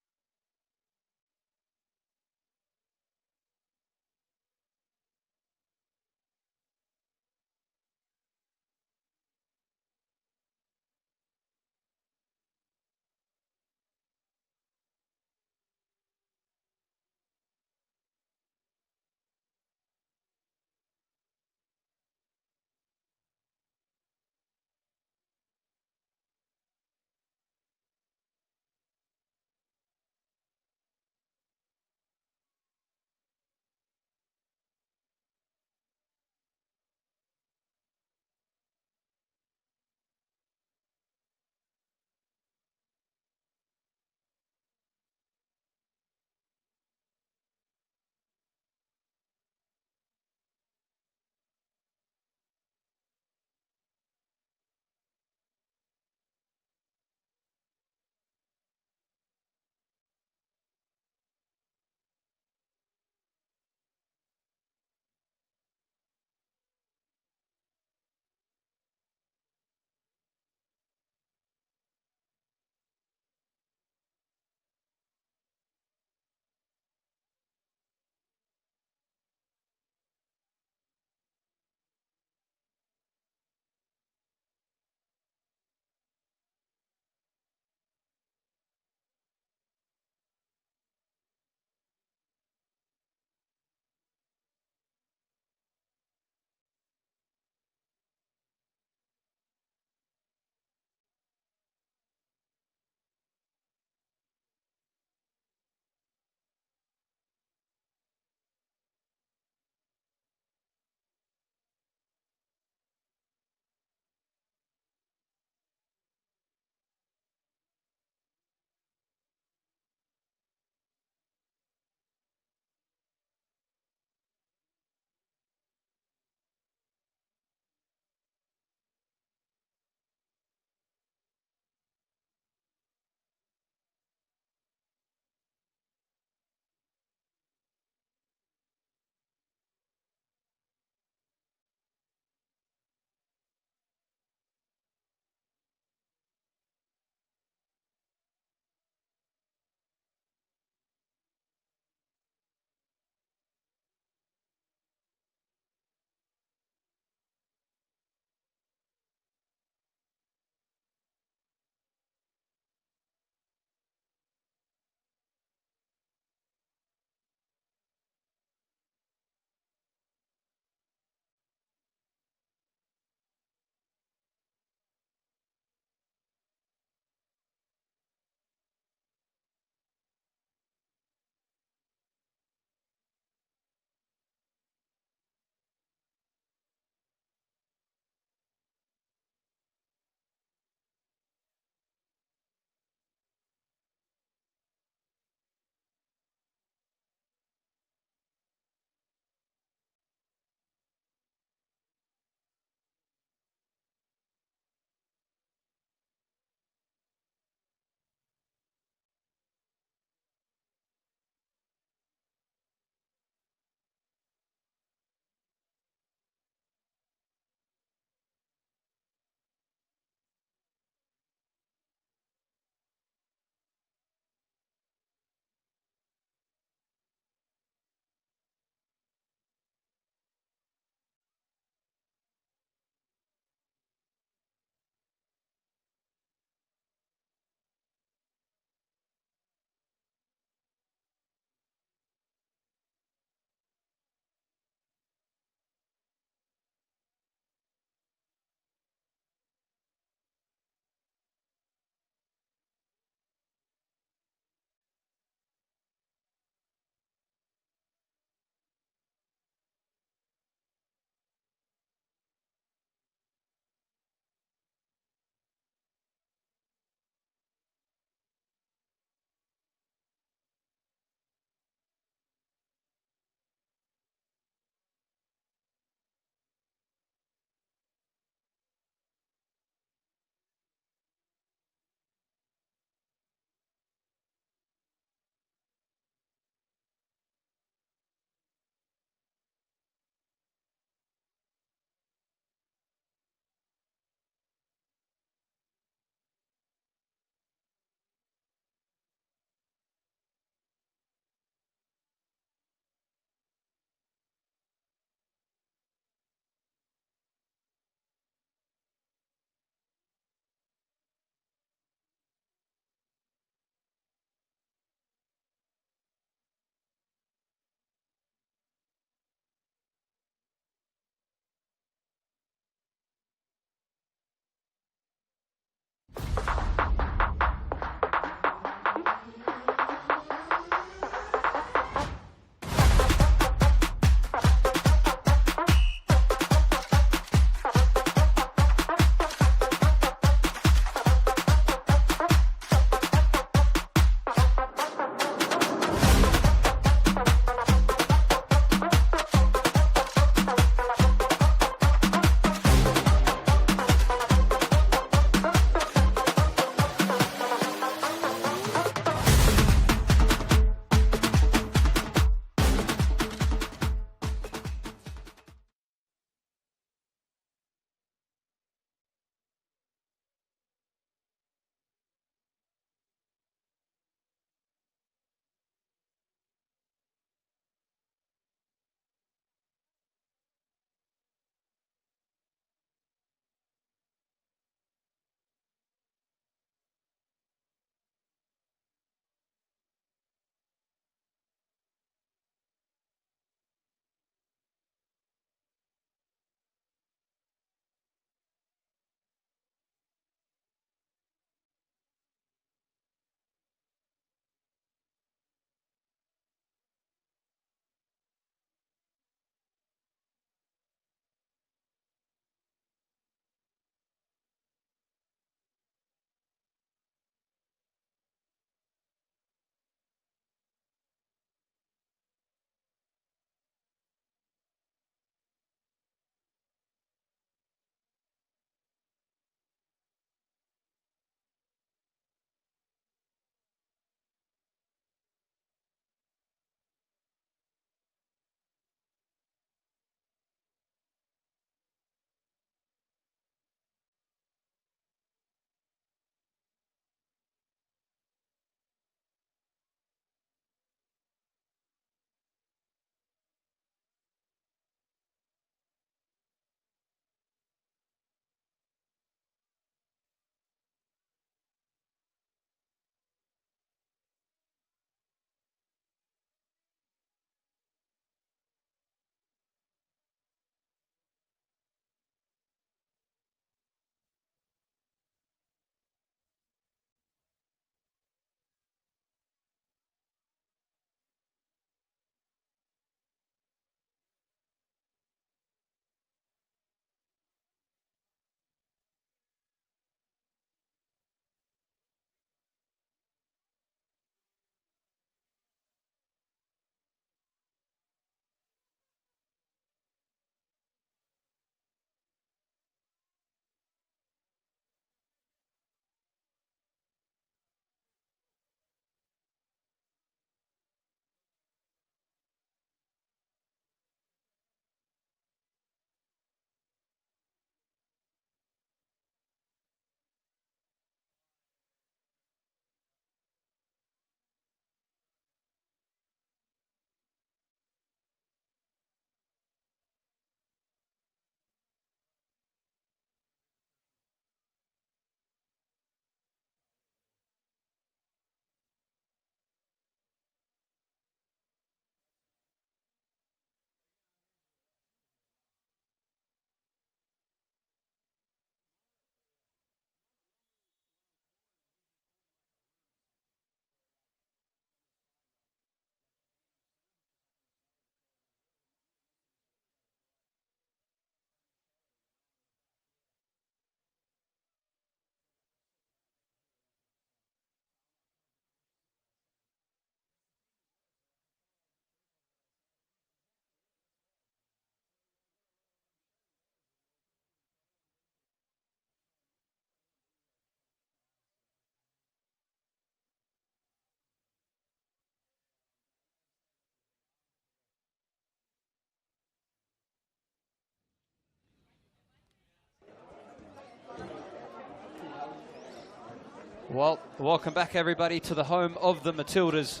Well, welcome back everybody to the home of the Matildas.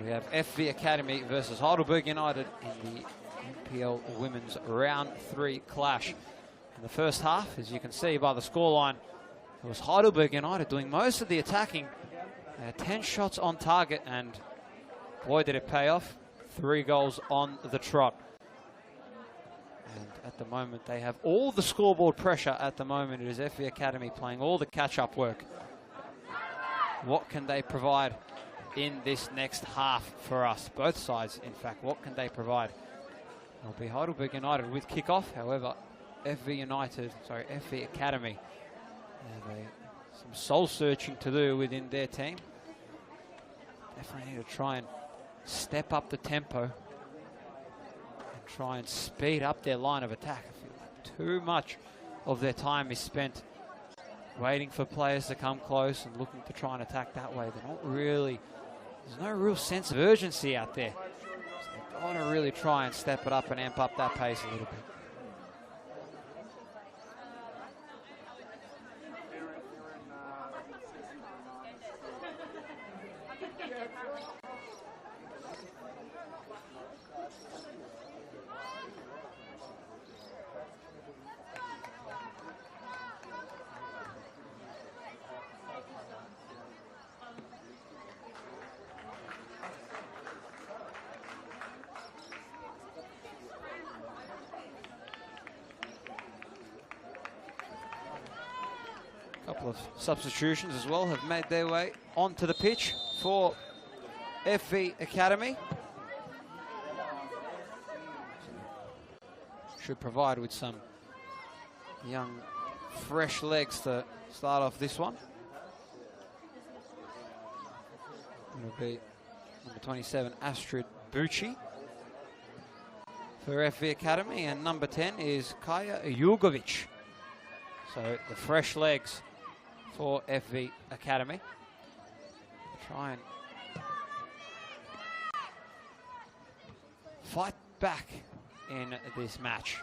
We have FV Academy versus Heidelberg United in the NPL Women's Round 3 clash. In the first half, as you can see by the scoreline, it was Heidelberg United doing most of the attacking. They had 10 shots on target, and boy did it pay off. 3 goals on the trot. And at the moment, they have all the scoreboard pressure. At the moment, it is FV Academy playing all the catch-up work. What can they provide in this next half for us? Both sides, in fact, what can they provide? It'll be Heidelberg United with kickoff. However, FV Academy have some soul searching to do within their team. Definitely need to try and step up the tempo and try and speed up their line of attack. I feel like too much of their time is spent waiting for players to come close and looking to try and attack that way. They're not really, there's no real sense of urgency out there. So they've got to really try and step it up and amp up that pace a little bit. Couple of substitutions as well have made their way onto the pitch for FV Academy. Should provide with some young, fresh legs to start off this one. It'll be number 27, Astrid Bucci for FV Academy, and number 10 is Kaya Jugovic. So the fresh legs for FV Academy. Try and fight back in this match.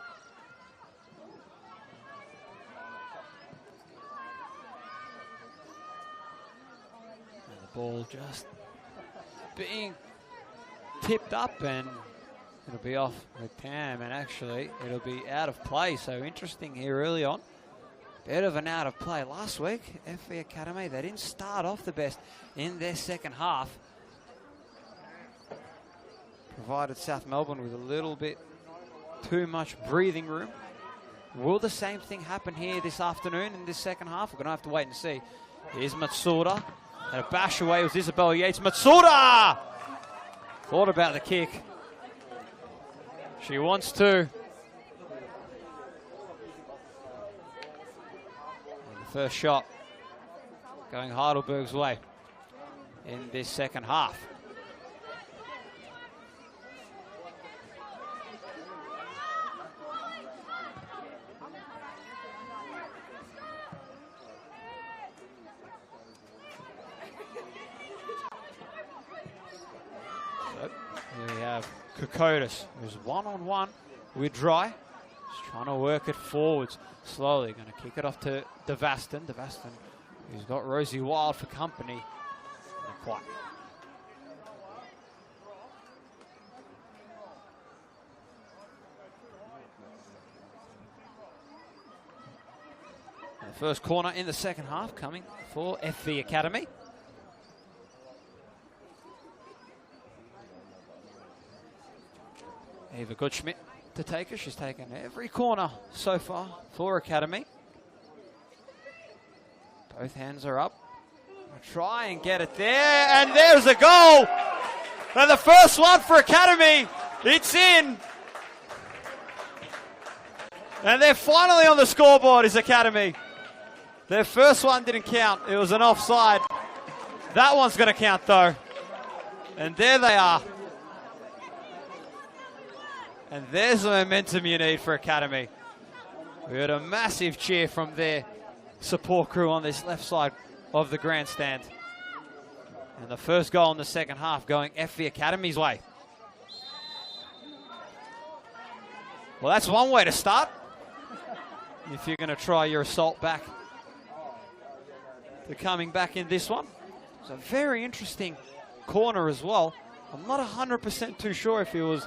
And the ball just being tipped up, and it'll be off with Tam, and actually it'll be out of play. So interesting here early on. Bit of an out of play. Last week, FV Academy, they didn't start off the best in their second half. Provided South Melbourne with a little bit too much breathing room. Will the same thing happen here this afternoon in this second half? We're going to have to wait and see. Here's Matsuda. And a bash away with Isabel Yates. Matsuda! Thought about the kick. She wants to. First shot going Heidelberg's way in this second half. So here we have Kokotis, who's one-on-one with Dry. Just trying to work it forwards. Slowly going to kick it off to Devastin. Devastin, who's got Rosie Wild for company. Not quite. And the first corner in the second half coming for FV Academy. Eva Goodschmidt to take her. She's taken every corner so far for Academy. Both hands are up. Try and get it there, and there's a goal. And the first one for Academy, it's in. And they're finally on the scoreboard is Academy. Their first one didn't count. It was an offside. That one's going to count though. And there they are. And there's the momentum you need for Academy. We had a massive cheer from their support crew on this left side of the grandstand. And the first goal in the second half going FV Academy's way. Well, that's one way to start if you're going to try your assault back to coming back in this one. It's a very interesting corner as well. I'm not 100% too sure if it was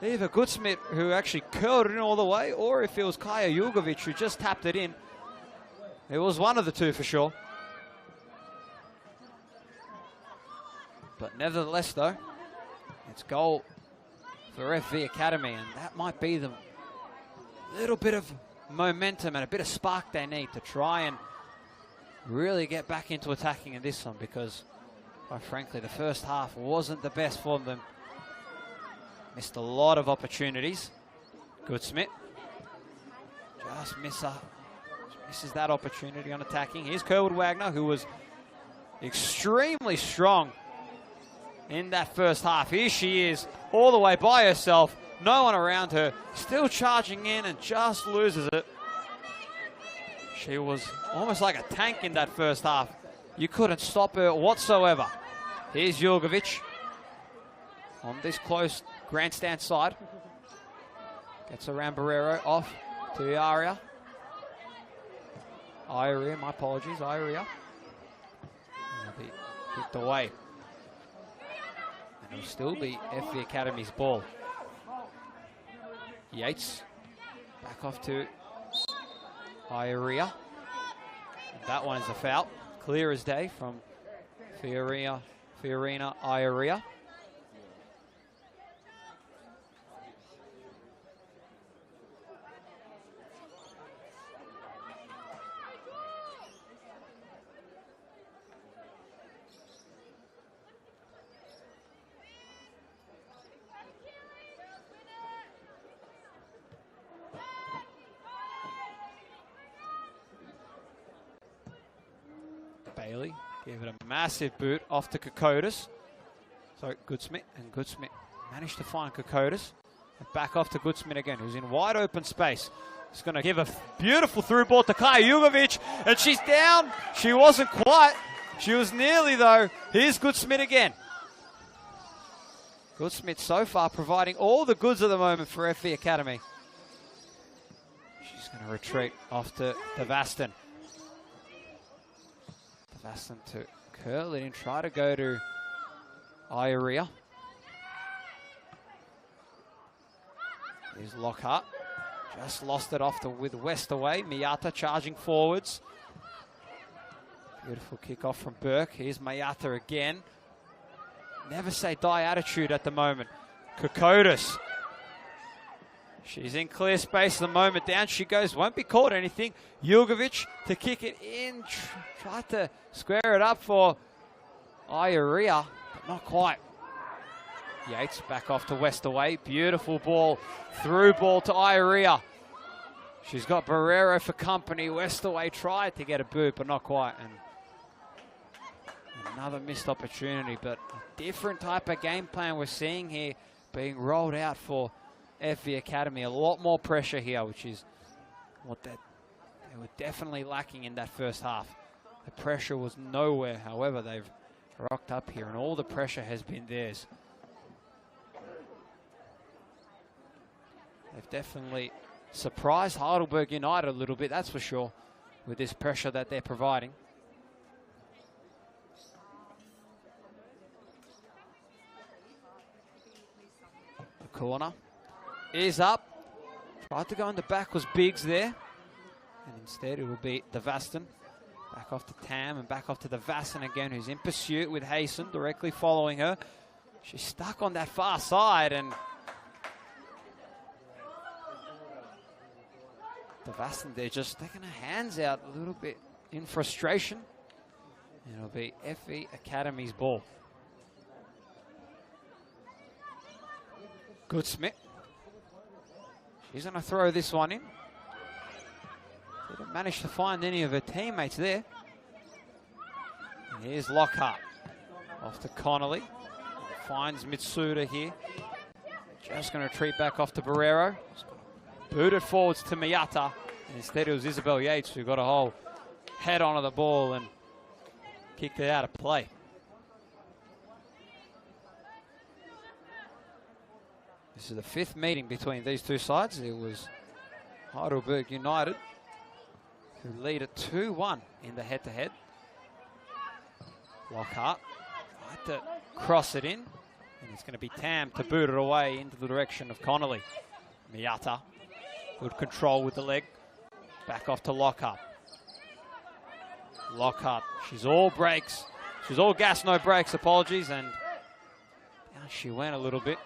either Goodsmith who actually curled it in all the way, or if it was Kaya Jugovic who just tapped it in. It was one of the two for sure. But nevertheless though, it's goal for FV Academy, and that might be the little bit of momentum and a bit of spark they need to try and really get back into attacking in this one, because quite frankly the first half wasn't the best for them. Missed a lot of opportunities. Goodsmith just misses that opportunity on attacking. Here's Kerwood Wagner, who was extremely strong in that first half. Here she is, all the way by herself, no one around her, still charging in and just loses it. She was almost like a tank in that first half. You couldn't stop her whatsoever. Here's Jurgovic on this close grandstand side. Gets around Barrero, off to Iaria. Iaria, my apologies, Iaria. Be kicked away. And it'll still be FV Academy's ball. Yates, back off to Iaria. And that one is a foul. Clear as day from Fiorina Iaria. Bailey gave it a massive boot off to Kokotis. So Goodsmith, and Goodsmith managed to find Kokotis. And back off to Goodsmith again, who's in wide open space. He's going to give a beautiful through ball to Kaya Jugovic, and she's down. She wasn't quite. She was nearly though. Here's Goodsmith again. Goodsmith so far providing all the goods at the moment for FV Academy. She's going to retreat off to Vaston. Vaston to curl it and try to go to Iaria. Here's Lockhart. Just lost it off with West away. Miyata charging forwards. Beautiful kick off from Burke. Here's Mayata again. Never say die attitude at the moment. Kokotis. She's in clear space at the moment. Down she goes. Won't be caught anything. Jugovic to kick it in. Tried to square it up for Iaria, but not quite. Yates back off to West away. Beautiful ball. Through ball to Iaria. She's got Barrero for company. West away tried to get a boot, but not quite. And another missed opportunity, but a different type of game plan we're seeing here being rolled out for FV Academy. A lot more pressure here, which is what they were definitely lacking in that first half. The pressure was nowhere. However, they've rocked up here and all the pressure has been theirs. They've definitely surprised Heidelberg United a little bit, that's for sure, with this pressure that they're providing. The corner is up. Tried to go in the back, was Biggs there. And instead it will be the Vaston. Back off to Tam and back off to the Vaston again, who's in pursuit with Hayson directly following her. She's stuck on that far side, and the Vaston, they're just taking their hands out a little bit in frustration. And it'll be FV Academy's ball. Goodsmith. She's going to throw this one in. Didn't manage to find any of her teammates there. And here's Lockhart. Off to Connolly. Finds Mitsuda here. Just going to retreat back off to Barrero. Booted forwards to Miyata. And instead it was Isabel Yates who got a whole head onto the ball and kicked it out of play. This is the fifth meeting between these two sides. It was Heidelberg United who lead at 2-1 in the head-to-head. Lockhart tried to cross it in, and it's going to be Tam to boot it away into the direction of Connolly. Miata, good control with the leg. Back off to Lockhart. Lockhart, she's all brakes. She's all gas, no brakes, apologies, and down she went a little bit.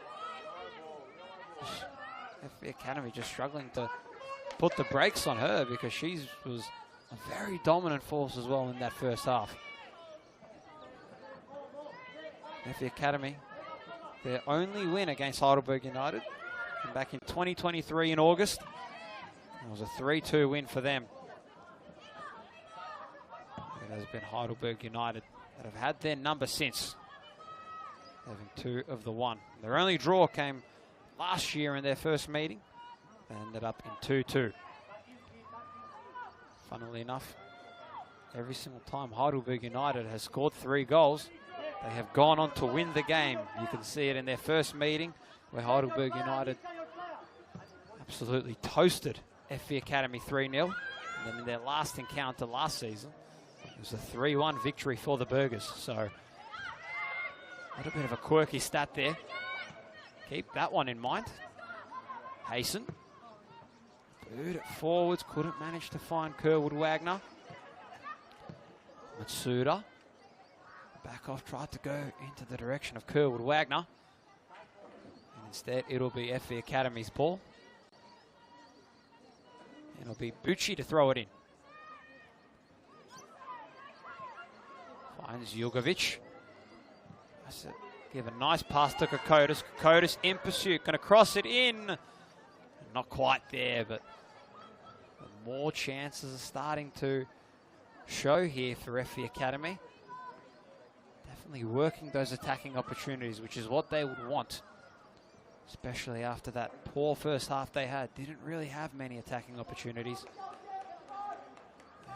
FV Academy just struggling to put the brakes on her because she was a very dominant force as well in that first half. FV Academy, their only win against Heidelberg United came back in 2023 in August. It was a 3-2 win for them. It has been Heidelberg United that have had their number since, having 2 of the 1. Their only draw came last year in their first meeting. They ended up in 2-2. Funnily enough, every single time Heidelberg United has scored 3 goals, they have gone on to win the game. You can see it in their first meeting where Heidelberg United absolutely toasted FV Academy 3-0. And then in their last encounter last season, it was a 3-1 victory for the Burgers. So a little bit of a quirky stat there. Keep that one in mind. Hasten. Boot it forwards. Couldn't manage to find Kerwood Wagner. Matsuda. Back off. Tried to go into the direction of Kerwood Wagner. And instead, it'll be FV Academy's ball. And it'll be Bucci to throw it in. Finds Jugovic. Give a nice pass to Kokotis. Kokotis in pursuit. Going to cross it in. Not quite there, but more chances are starting to show here for FV Academy. Definitely working those attacking opportunities, which is what they would want. Especially after that poor first half they had. Didn't really have many attacking opportunities.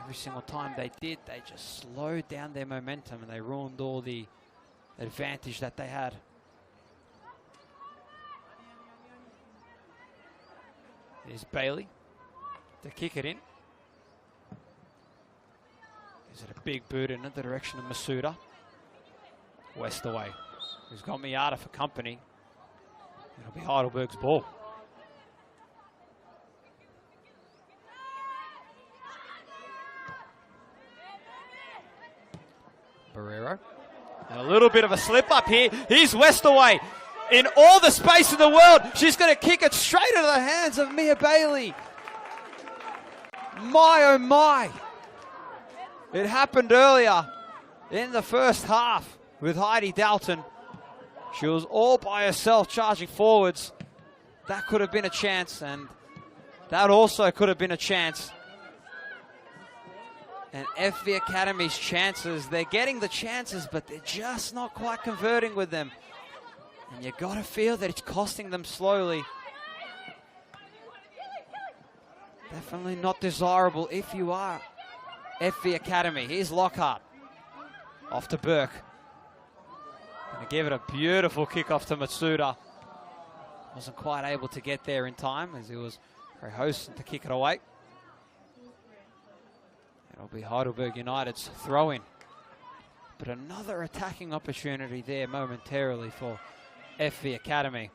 Every single time they did, they just slowed down their momentum and they ruined all the advantage that they had. There's Bailey to kick it in. Is it a big boot in the direction of Masuda? West away. He's got Miata for company. It'll be Heidelberg's ball. Barrero. And a little bit of a slip up here. Here's West away. In all the space in the world, she's going to kick it straight into the hands of Mia Bailey. My, oh my. It happened earlier in the first half with Heidi Dalton. She was all by herself charging forwards. That could have been a chance, and that also could have been a chance. And FV Academy's chances, they're getting the chances, but they're just not quite converting with them. And you got to feel that it's costing them slowly. Definitely not desirable if you are FV Academy. Here's Lockhart. Off to Burke. Gonna give it a beautiful kickoff to Matsuda. Wasn't quite able to get there in time as he was very hosting to kick it away. It'll be Heidelberg United's throw-in. But another attacking opportunity there momentarily for FV Academy.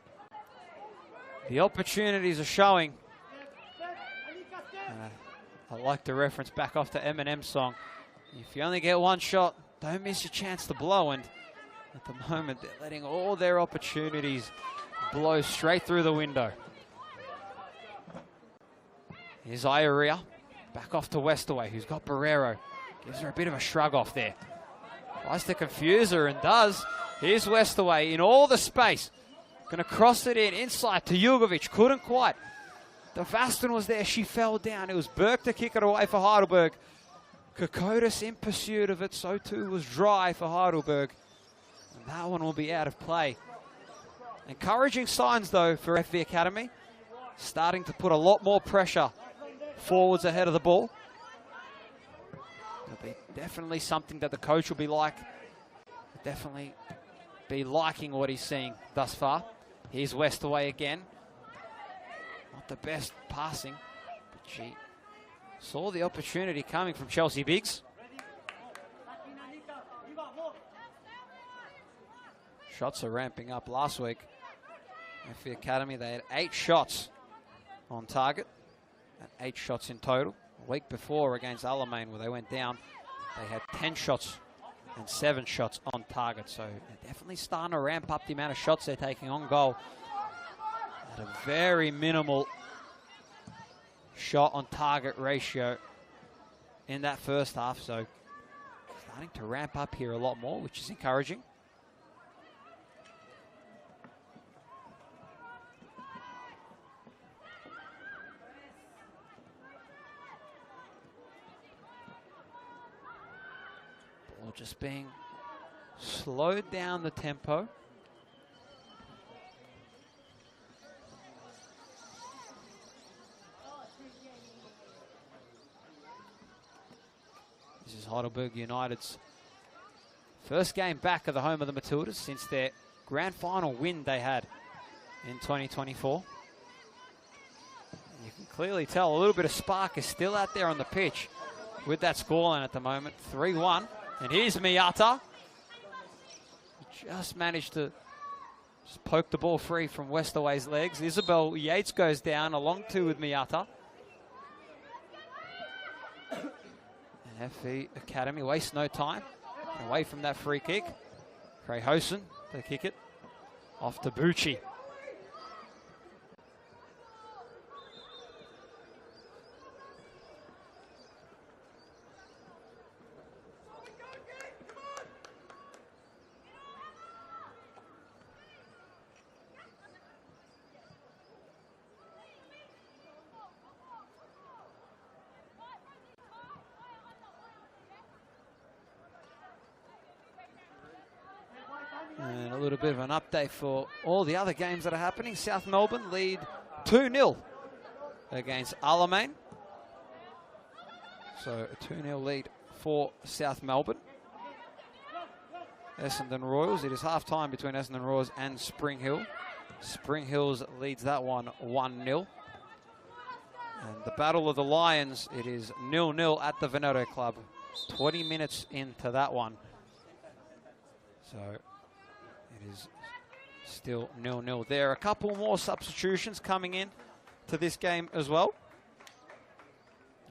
The opportunities are showing. I like to reference back off to Eminem's song. If you only get one shot, don't miss your chance to blow. And at the moment, they're letting all their opportunities blow straight through the window. Here's Ioria. Back off to Westaway, who's got Barrero. Gives her a bit of a shrug off there. Tries to confuse her and does. Here's Westaway in all the space. Going to cross it in inside to Jugovic. Couldn't quite. Devastin was there. She fell down. It was Burke to kick it away for Heidelberg. Kokotis in pursuit of it. So too was Dry for Heidelberg. And that one will be out of play. Encouraging signs, though, for FV Academy. Starting to put a lot more pressure forwards ahead of the ball. It'll be definitely something that the coach will be definitely be liking what he's seeing thus far. Here's Westaway again. Not the best passing, but she saw the opportunity coming from Chelsea Biggs. Shots are ramping up. Last week, FE Academy, they had 8 shots on target, and 8 shots in total. A week before against Alamein, where they went down, they had 10 shots and 7 shots on target. So they're definitely starting to ramp up the amount of shots they're taking on goal at a very minimal shot on target ratio in that first half. So starting to ramp up here a lot more, which is encouraging. Ball just being slowed down the tempo. This is Heidelberg United's first game back at the home of the Matildas since their grand final win they had in 2024. You can clearly tell a little bit of spark is still out there on the pitch with that scoreline at the moment, 3-1. And here's Miyata. Just managed to just poke the ball free from Westerway's legs. Isabel Yates goes down along two with Miyata. And FE Academy wastes no time. Away from that free kick. Craig Hosen to kick it off to Bucci. And a little bit of an update for all the other games that are happening. South Melbourne lead 2-0 against Alamein. So a 2-0 lead for South Melbourne. Essendon Royals, it is half time between Essendon Royals and Spring Hill. Spring Hills leads that one 1-0. And the Battle of the Lions, it is 0-0 at the Veneto Club. 20 minutes into that one. So it is still 0-0 there. A couple more substitutions coming in to this game as well.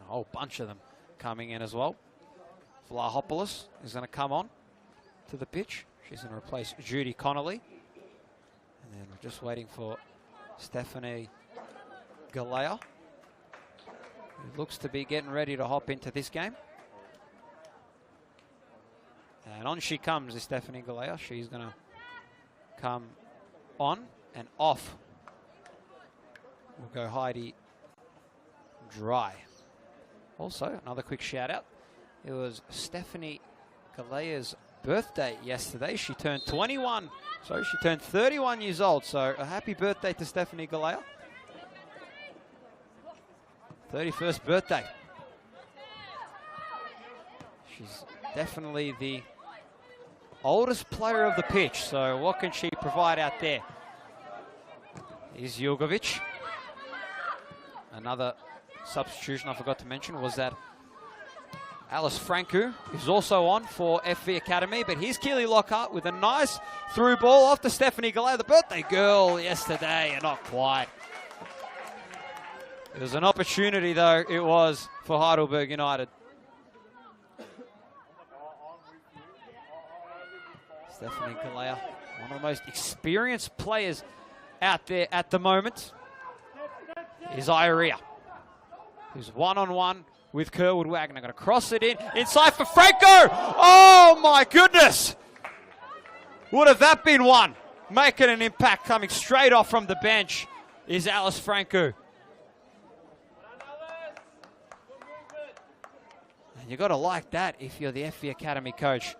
A whole bunch of them coming in as well. Vlahopoulos is going to come on to the pitch. She's going to replace Judy Connolly. And then we're just waiting for Stephanie Galea, who looks to be getting ready to hop into this game. And on she comes, is Stephanie Galea. She's going to come on and off. We'll go Heidi Dry. Also, another quick shout out. It was Stephanie Galea's birthday yesterday. She turned 21. So she turned 31 years old. So a happy birthday to Stephanie Galea. 31st birthday. She's definitely the oldest player of the pitch, so what can she provide out there? Is Jurgovic. Another substitution I forgot to mention was that Alice Franco is also on for FV Academy, but here's Keely Lockhart with a nice through ball off to Stephanie Galea, the birthday girl yesterday, and not quite. It was an opportunity though, it was for Heidelberg United. Stephanie Galea, one of the most experienced players out there at the moment, is Iria, who's one-on-one with Kerwood Wagner. Going to cross it in, inside for Franco! Oh my goodness! Would have that been one? Making an impact, coming straight off from the bench is Alice Franco. And you got to like that if you're the FV Academy coach.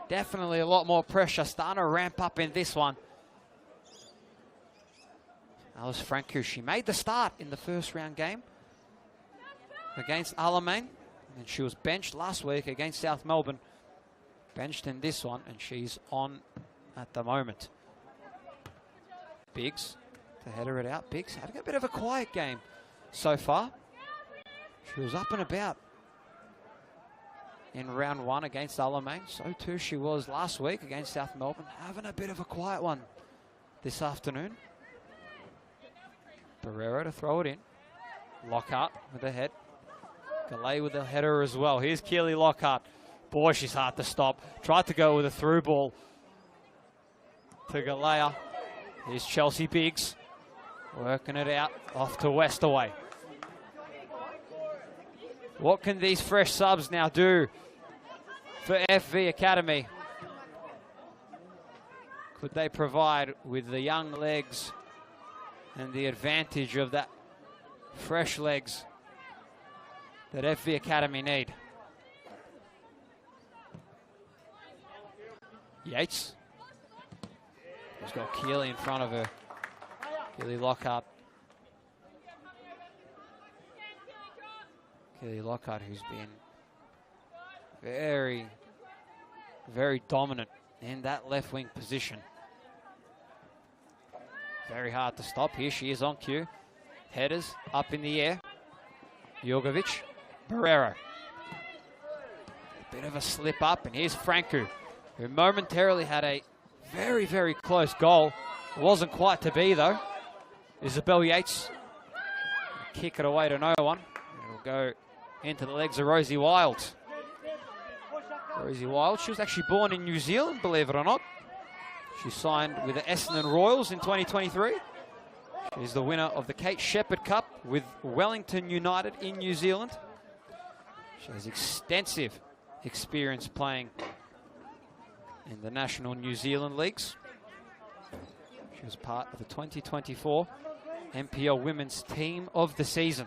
Definitely a lot more pressure starting to ramp up in this one. Alice Franco, she made the start in the first round game against Alamein, and she was benched last week against South Melbourne. Benched in this one, and she's on at the moment. Biggs to header it out. Biggs having a bit of a quiet game so far. She was up and about in round 1 against Alamein. So too she was last week against South Melbourne. Having a bit of a quiet one this afternoon. Barrero to throw it in. Lockhart with the head. Galay with the header as well. Here's Keely Lockhart. Boy, she's hard to stop. Tried to go with a through ball to Galea. Here's Chelsea Biggs. Working it out off to Westaway. What can these fresh subs now do for FV Academy? Could they provide with the young legs and the advantage of that fresh legs that FV Academy need? Yates. He's got Keely in front of her. Keely Lockhart. Keely Lockhart, who's been very, very dominant in that left wing position. Very hard to stop. Here she is on cue. Headers up in the air. Jurgovic. Barrero. A bit of a slip up, and here's Franku, who momentarily had a very, very close goal. It wasn't quite to be, though. Isabel Yates. Kick it away to no one. It'll go into the legs of Rosie Wild. Rosie Wild, she was actually born in New Zealand, believe it or not. She signed with the Essendon Royals in 2023. She's the winner of the Kate Shepherd Cup with Wellington United in New Zealand. She has extensive experience playing in the National New Zealand Leagues. She was part of the 2024 NPL Women's Team of the Season.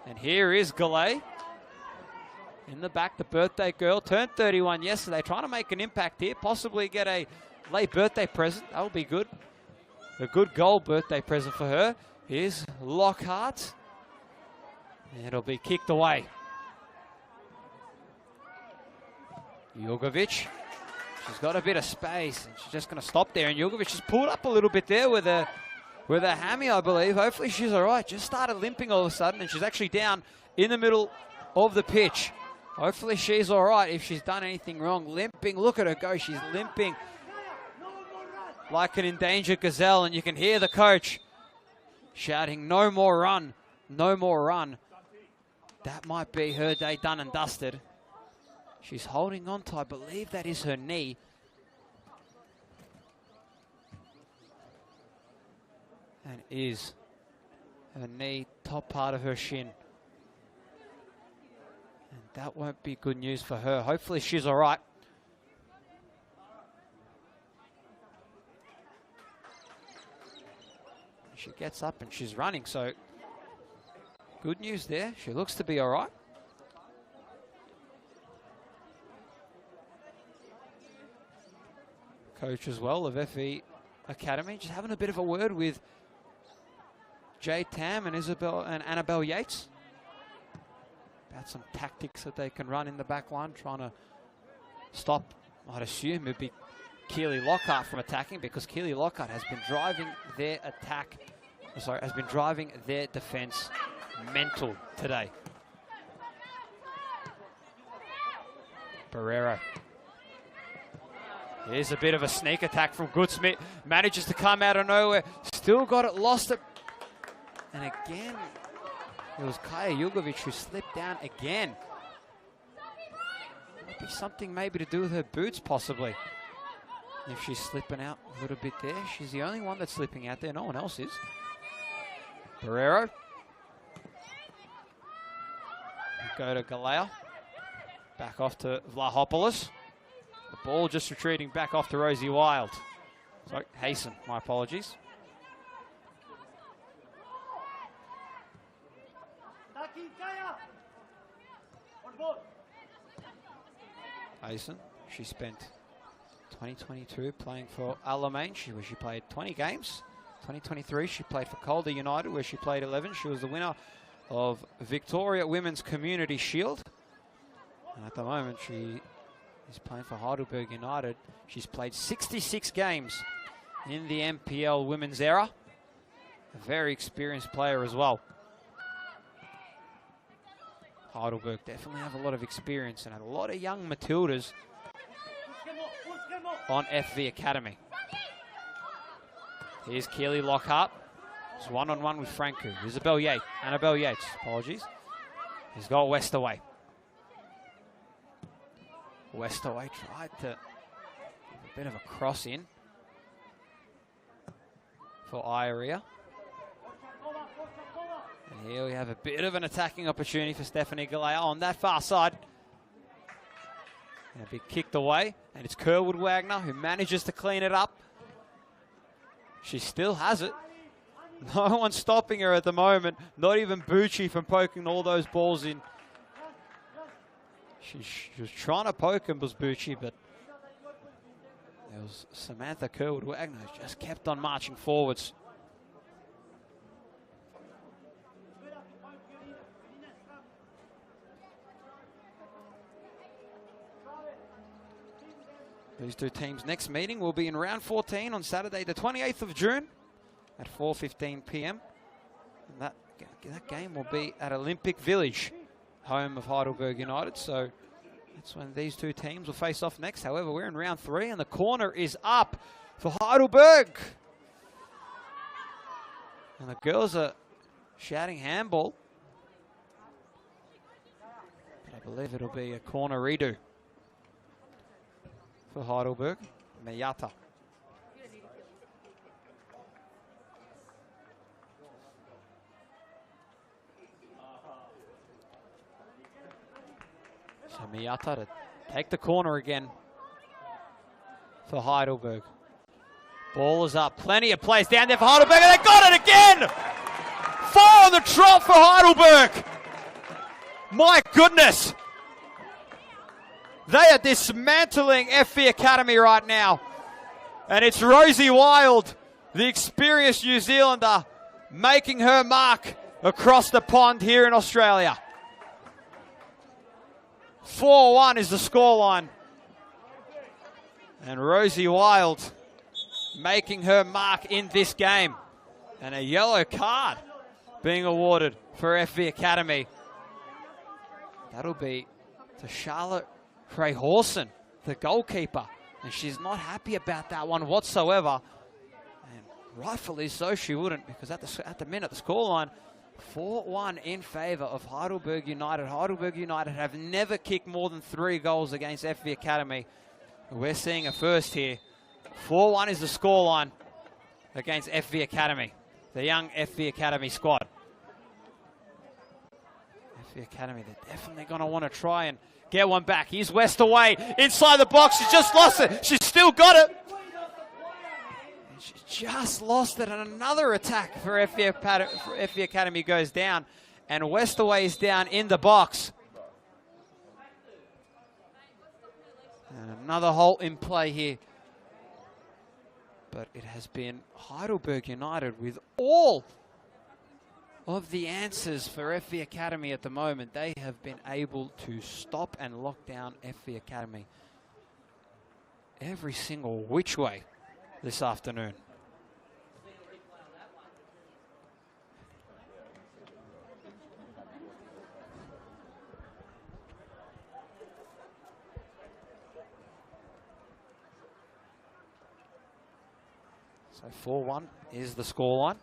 And here is Galay. In the back, the birthday girl, turned 31 yesterday, trying to make an impact here, possibly get a late birthday present. That would be good. A good goal birthday present for her. Here's Lockhart. It'll be kicked away. Jurgovic. She's got a bit of space, and she's just going to stop there. And Jurgovic has pulled up a little bit there with a hammy, I believe. Hopefully she's all right. Just started limping all of a sudden, and she's actually down in the middle of the pitch. Hopefully she's all right if she's done anything wrong. Limping, look at her go. She's limping like an endangered gazelle, and you can hear the coach shouting, "No more run, no more run." That might be her day done and dusted. She's holding on to, I believe that is her knee. And is her knee, top part of her shin. And that won't be good news for her. Hopefully she's all right. She gets up and she's running, so good news there. She looks to be all right. Coach as well of FE Academy, just having a bit of a word with Jay Tam and Isabel and Annabelle Yates about some tactics that they can run in the back line, trying to stop, I'd assume it'd be Keely Lockhart from attacking, because Keely Lockhart has been driving their attack, has been driving their defense mental today. Barrero. Here's a bit of a sneak attack from Goodsmith. Manages to come out of nowhere. Still got it, lost it. And again, it was Kaya Jurgovic who slipped down again. Might be something maybe to do with her boots, possibly. If she's slipping out a little bit there. She's the only one that's slipping out there. No one else is. Barrero. Go to Galea. Back off to Vlahopoulos. The ball just retreating back off to Rosie Wild. Sorry, Hasten, my apologies. Hasten, she spent 2022 playing for Alamein, where she played 20 games. 2023, she played for Calder United, where she played 11. She was the winner of Victoria Women's Community Shield. And at the moment, she is playing for Heidelberg United. She's played 66 games in the NPL women's era. A very experienced player as well. Heidelberg definitely have a lot of experience and a lot of young Matildas on FV Academy. Here's Keely Lockhart. It's one-on-one with Franku. Annabelle Yates, apologies. He's got Westerway. Westerway tried to give a bit of a cross in for Ioria. And here we have a bit of an attacking opportunity for Stephanie Galea on that far side. And a big kicked away, and it's Kerwood Wagner who manages to clean it up. She still has it. No one's stopping her at the moment. Not even Bucci from poking all those balls in. She was trying to poke him, was Bucci, but there was Samantha Kerwood Wagner who just kept on marching forwards. These two teams' next meeting will be in round 14 on Saturday, the 28th of June at 4:15 p.m. And that game will be at Olympic Village, home of Heidelberg United. So that's when these two teams will face off next. However, we're in round 3 and the corner is up for Heidelberg. And the girls are shouting handball. But I believe it'll be a corner redo for Heidelberg. Miyata. So Miyata to take the corner again for Heidelberg. Ball is up. Plenty of plays down there for Heidelberg, and they got it again! 4 on the trot for Heidelberg! My goodness! They are dismantling FV Academy right now. And it's Rosie Wild, the experienced New Zealander, making her mark across the pond here in Australia. 4-1 is the scoreline. And Rosie Wild making her mark in this game. And a yellow card being awarded for FV Academy. That'll be to Charlotte Frey-Horson, the goalkeeper. And she's not happy about that one whatsoever. And rightfully so, she wouldn't, because at the minute, the scoreline, 4-1 in favour of Heidelberg United. Heidelberg United have never kicked more than 3 goals against FV Academy. We're seeing a first here. 4-1 is the scoreline against FV Academy, the young FV Academy squad. FV Academy, they're definitely going to want to try and get one back. Here's Westerway inside the box. She's just lost it. She's still got it. And she just lost it. And another attack for FV Academy goes down. And Westerway is down in the box. And another hole in play here. But it has been Heidelberg United with all of the answers for FV Academy at the moment. They have been able to stop and lock down FV Academy every single which way this afternoon. So 4-1 is the scoreline.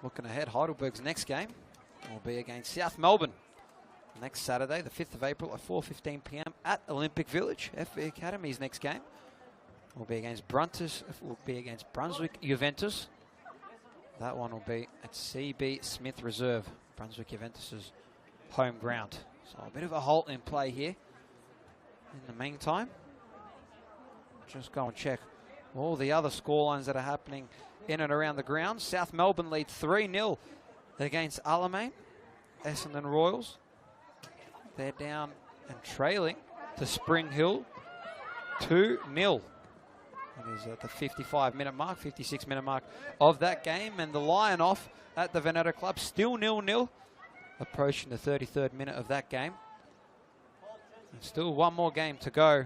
Looking ahead, Heidelberg's next game will be against South Melbourne next Saturday, the 5th of April at 4:15 p.m. at Olympic Village. FV Academy's next game will be against Brunswick Juventus. That one will be at CB Smith Reserve, Brunswick Juventus's home ground. So a bit of a halt in play here. In the meantime, just go and check all the other scorelines that are happening in and around the ground. South Melbourne lead 3-0 against Alamein. Essendon Royals, they're down and trailing to Spring Hill 2-0. It is at the 55-minute mark, 56-minute mark of that game. And the Lion off at the Veneto Club, still 0-0, approaching the 33rd minute of that game. And still one more game to go.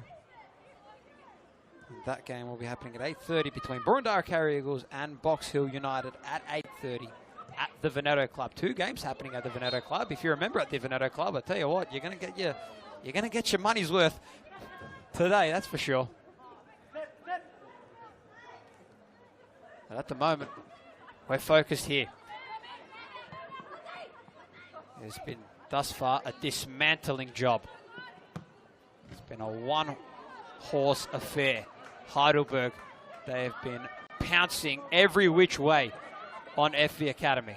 That game will be happening at 8:30 between Burundara Carry Eagles and Box Hill United at 8:30 at the Veneto Club. 2 games happening at the Veneto Club. If you remember at the Veneto Club, I tell you what, you're going to get your money's worth today, that's for sure. But at the moment, we're focused here. It's been, thus far, a dismantling job. It's been a one-horse affair. Heidelberg, they have been pouncing every which way on FV Academy.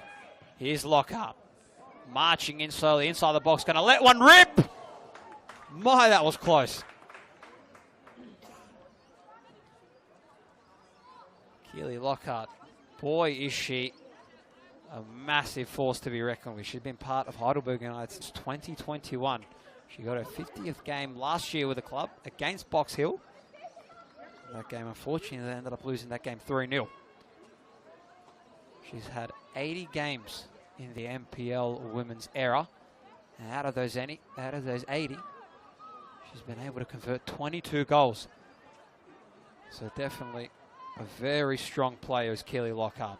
Here's Lockhart, marching in slowly inside the box, going to let one rip. My, that was close. Keely Lockhart, boy, is she a massive force to be reckoned with. She's been part of Heidelberg United since 2021. She got her 50th game last year with the club against Box Hill. That game, unfortunately, they ended up losing that game 3-0. She's had 80 games in the NPL women's era. And out of those 80, she's been able to convert 22 goals. So definitely a very strong player is Keely Lockhart.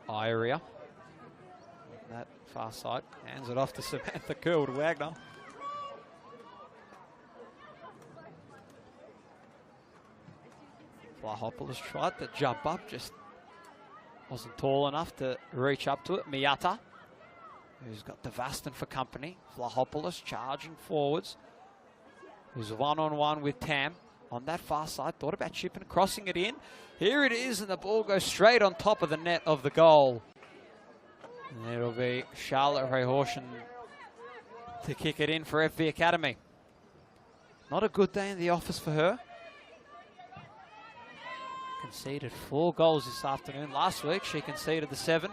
Iria, that far side, hands it off to Samantha Wagner. Vlahopoulos tried to jump up, just wasn't tall enough to reach up to it. Miata, who's got Devastan for company. Vlahopoulos charging forwards. Who's one-on-one with Tam on that far side. Thought about chipping, crossing it in. Here it is, and the ball goes straight on top of the net of the goal. And it'll be Charlotte Rehorschen to kick it in for FV Academy. Not a good day in the office for her. Conceded 4 goals this afternoon. Last week she conceded the 7.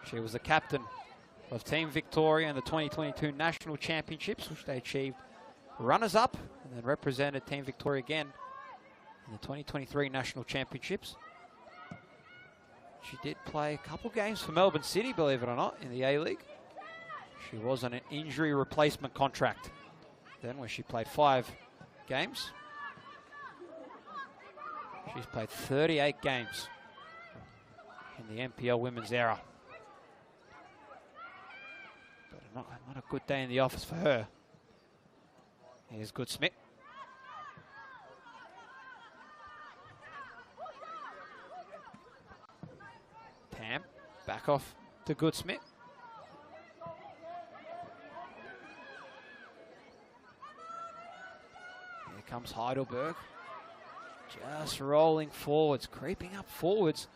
She was the captain of Team Victoria in the 2022 National Championships, which they achieved runners-up, and then represented Team Victoria again in the 2023 National Championships. She did play a couple games for Melbourne City, believe it or not, in the A-League. She was on an injury replacement contract then, where she played 5 games. She's played 38 games in the NPL women's era. But not a good day in the office for her. Here's Goodsmith. Tam, back off to Goodsmith. Here comes Heidelberg. Just rolling forwards, creeping up forwards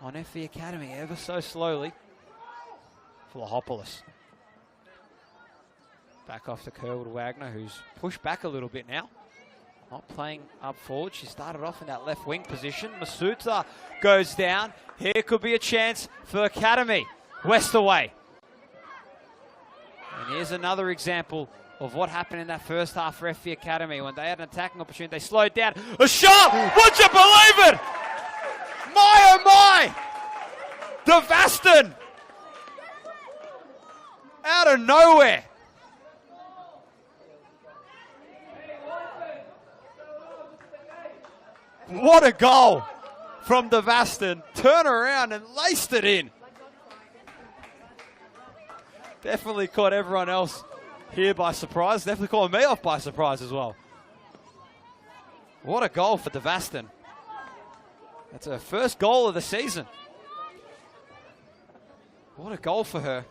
on FV Academy ever so slowly. Vlahopoulos. Back off to Wagner, who's pushed back a little bit now. Not playing up forward. She started off in that left wing position. Masuta goes down. Here could be a chance for Academy. West away. And here's another example of what happened in that first half for FV Academy. When they had an attacking opportunity, they slowed down. A shot! Would you believe it? My, oh my! Devastan! Out of nowhere. What a goal from Devastan. Turn around and laced it in. Definitely caught everyone else here by surprise. Definitely caught me off by surprise as well. What a goal for Devastan. That's her first goal of the season. What a goal for her.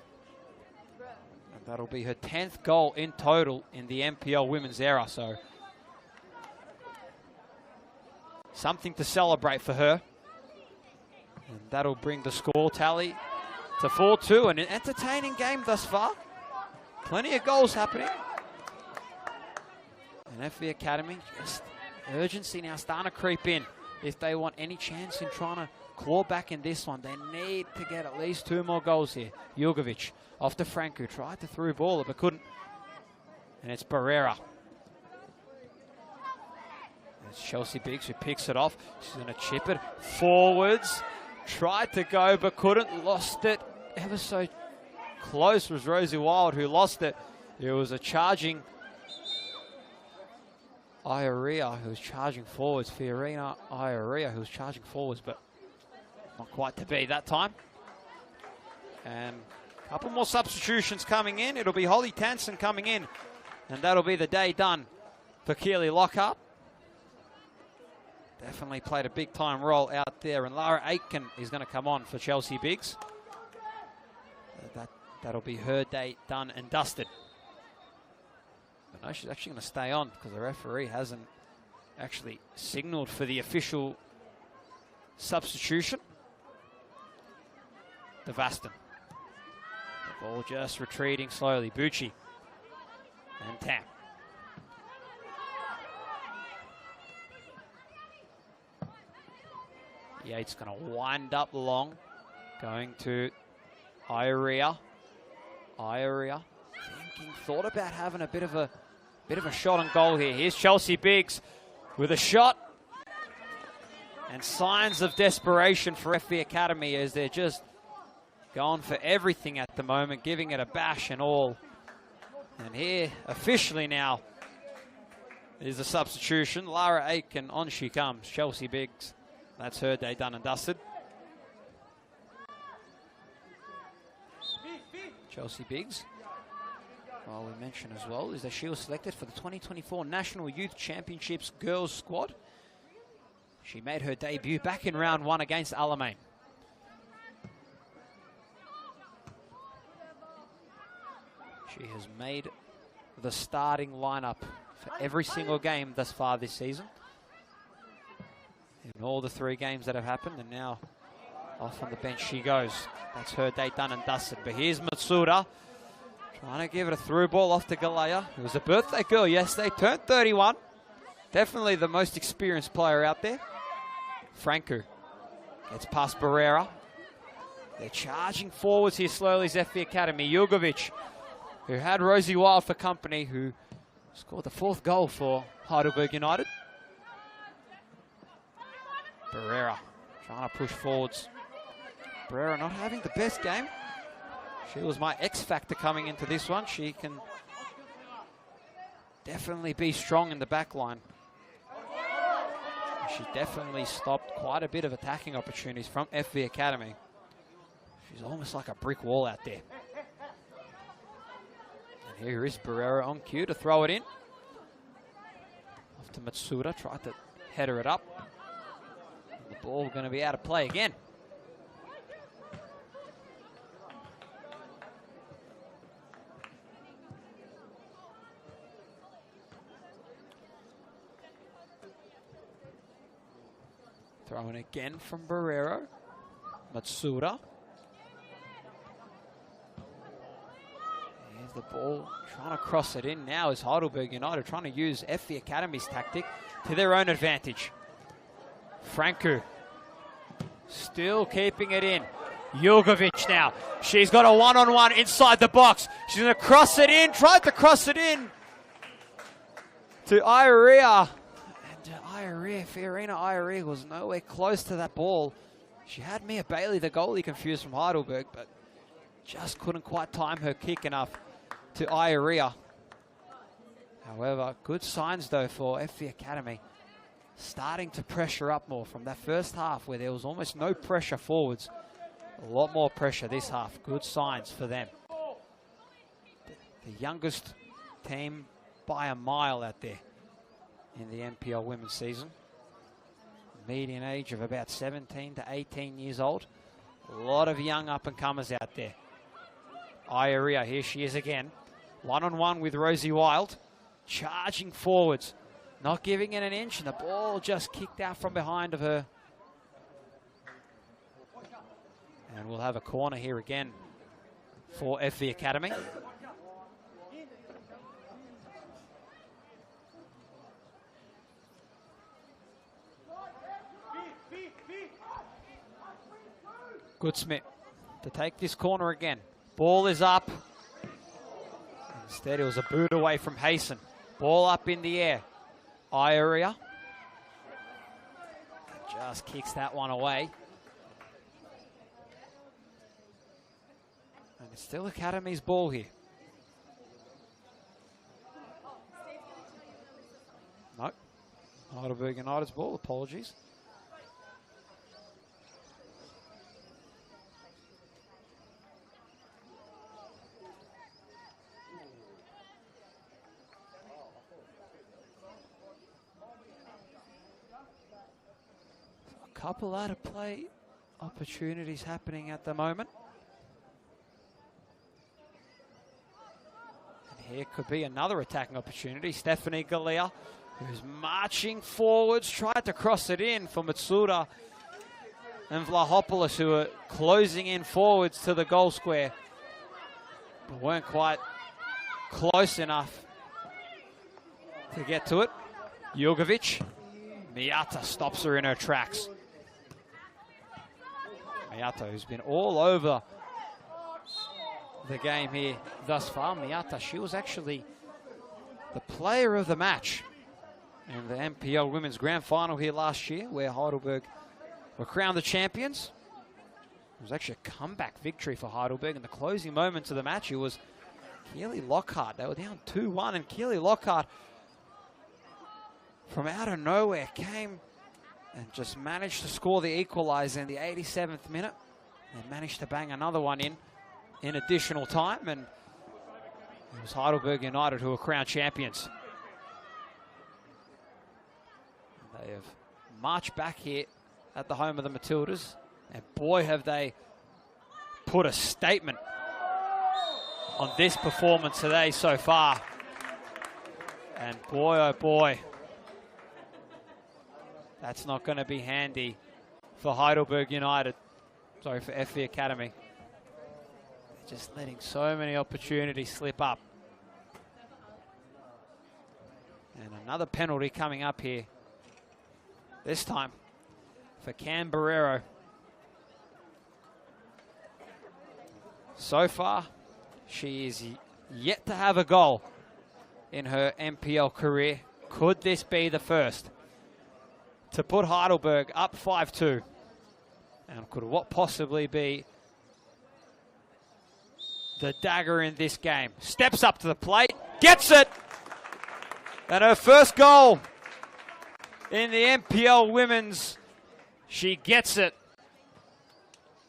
And that'll be her 10th goal in total in the NPL women's era. So something to celebrate for her. And that'll bring the score tally to 4-2. An entertaining game thus far. Plenty of goals happening. And FV Academy, just urgency now starting to creep in. If they want any chance in trying to claw back in this one, they need to get at least 2 more goals here. Jurgovic off to Franco. Tried to through ball it, but couldn't. And it's Barrera. It's Chelsea Biggs who picks it off. She's going to chip it forwards. Tried to go, but couldn't. Lost it. Ever so close was Rosie Wild who lost it. It was a charging Ioria, who's charging forwards. Fiorina Ioria, who's charging forwards, but not quite to be that time. And a couple more substitutions coming in. It'll be Holly Tansen coming in, and that'll be the day done for Keely Lockhart. Definitely played a big time role out there. And Lara Aitken is going to come on for Chelsea Biggs. That'll be her day done and dusted. But no, she's actually going to stay on because the referee hasn't actually signaled for the official substitution. Devastin. The ball just retreating slowly. Bucci and Tam. Yates going to wind up long. Going to Ioria. Ioria thought about having a bit of a shot on goal here. Here's Chelsea Biggs with a shot. And signs of desperation for FV Academy as they're just going for everything at the moment, giving it a bash and all. And here, officially now, is the substitution. Lara Aitken, on she comes. Chelsea Biggs. That's her day done and dusted. Chelsea Biggs, well, we mentioned as well, is that she was selected for the 2024 National Youth Championships Girls Squad. She made her debut back in round 1 against Alamein. She has made the starting lineup for every single game thus far this season. In all the 3 games that have happened, and now off on the bench she goes. That's her day done and dusted. But here's Matsuda trying to give it a through ball off to Galea. It was a birthday girl yesterday, turned 31. Definitely the most experienced player out there. Franco gets past Barrera. They're charging forwards here slowly as FV Academy. Jugovic, who had Rosie Wild for company, who scored the 4th goal for Heidelberg United. Barrera trying to push forwards. Barrera not having the best game. She was my X factor coming into this one. She can definitely be strong in the back line. She definitely stopped quite a bit of attacking opportunities from FV Academy. She's almost like a brick wall out there. And here is Barrera on cue to throw it in. Off to Matsuda, tried to header it up. And the ball going to be out of play again. Thrown again from Barrero. Matsuda. Here's the ball. Trying to cross it in now is Heidelberg United trying to use FV Academy's tactic to their own advantage. Franco still keeping it in. Jugovic now. She's got a one-on-one inside the box. She's going to cross it in. Tried to cross it in to Ioria. Fiorina Ioria was nowhere close to that ball. She had Mia Bailey, the goalie, confused from Heidelberg, but just couldn't quite time her kick enough to Ioria. However, good signs though for FV Academy. Starting to pressure up more from that first half where there was almost no pressure forwards. A lot more pressure this half. Good signs for them. The youngest team by a mile out there in the NPL women's season. Median age of about 17 to 18 years old. A lot of young up-and-comers out there. Ioria, here she is again. One-on-one with Rosie Wild. Charging forwards. Not giving it an inch, and the ball just kicked out from behind of her. And we'll have a corner here again for FV Academy. Goodsmith to take this corner again. Ball is up. Instead, it was a boot away from Hayson. Ball up in the air. Ioria just kicks that one away. And it's still Academy's ball here. No, Heidelberg United's ball, apologies. A couple out of play opportunities happening at the moment. And here could be another attacking opportunity. Stephanie Galea, who's marching forwards, tried to cross it in for Matsuda and Vlahopoulos, who are closing in forwards to the goal square, but weren't quite close enough to get to it. Jurgovic, Miyata stops her in her tracks. Miyata, who's been all over the game here thus far. Miyata, she was actually the player of the match in the NPL Women's Grand Final here last year, where Heidelberg were crowned the champions. It was actually a comeback victory for Heidelberg. In the closing moments of the match, it was Keely Lockhart. They were down 2-1, and Keely Lockhart, from out of nowhere, came and just managed to score the equaliser in the 87th minute. And managed to bang another one in additional time, and it was Heidelberg United who were crowned champions. They have marched back here at the home of the Matildas, and boy have they put a statement on this performance today so far. And boy, oh boy, that's not going to be handy for Heidelberg United. Sorry, for FV Academy. They're just letting so many opportunities slip up. And another penalty coming up here. This time for Cam Barrero. So far, she is yet to have a goal in her NPL career. Could this be the first to put Heidelberg up 5-2? And could what possibly be the dagger in this game? Steps up to the plate, gets it! And her first goal in the NPL Women's, she gets it.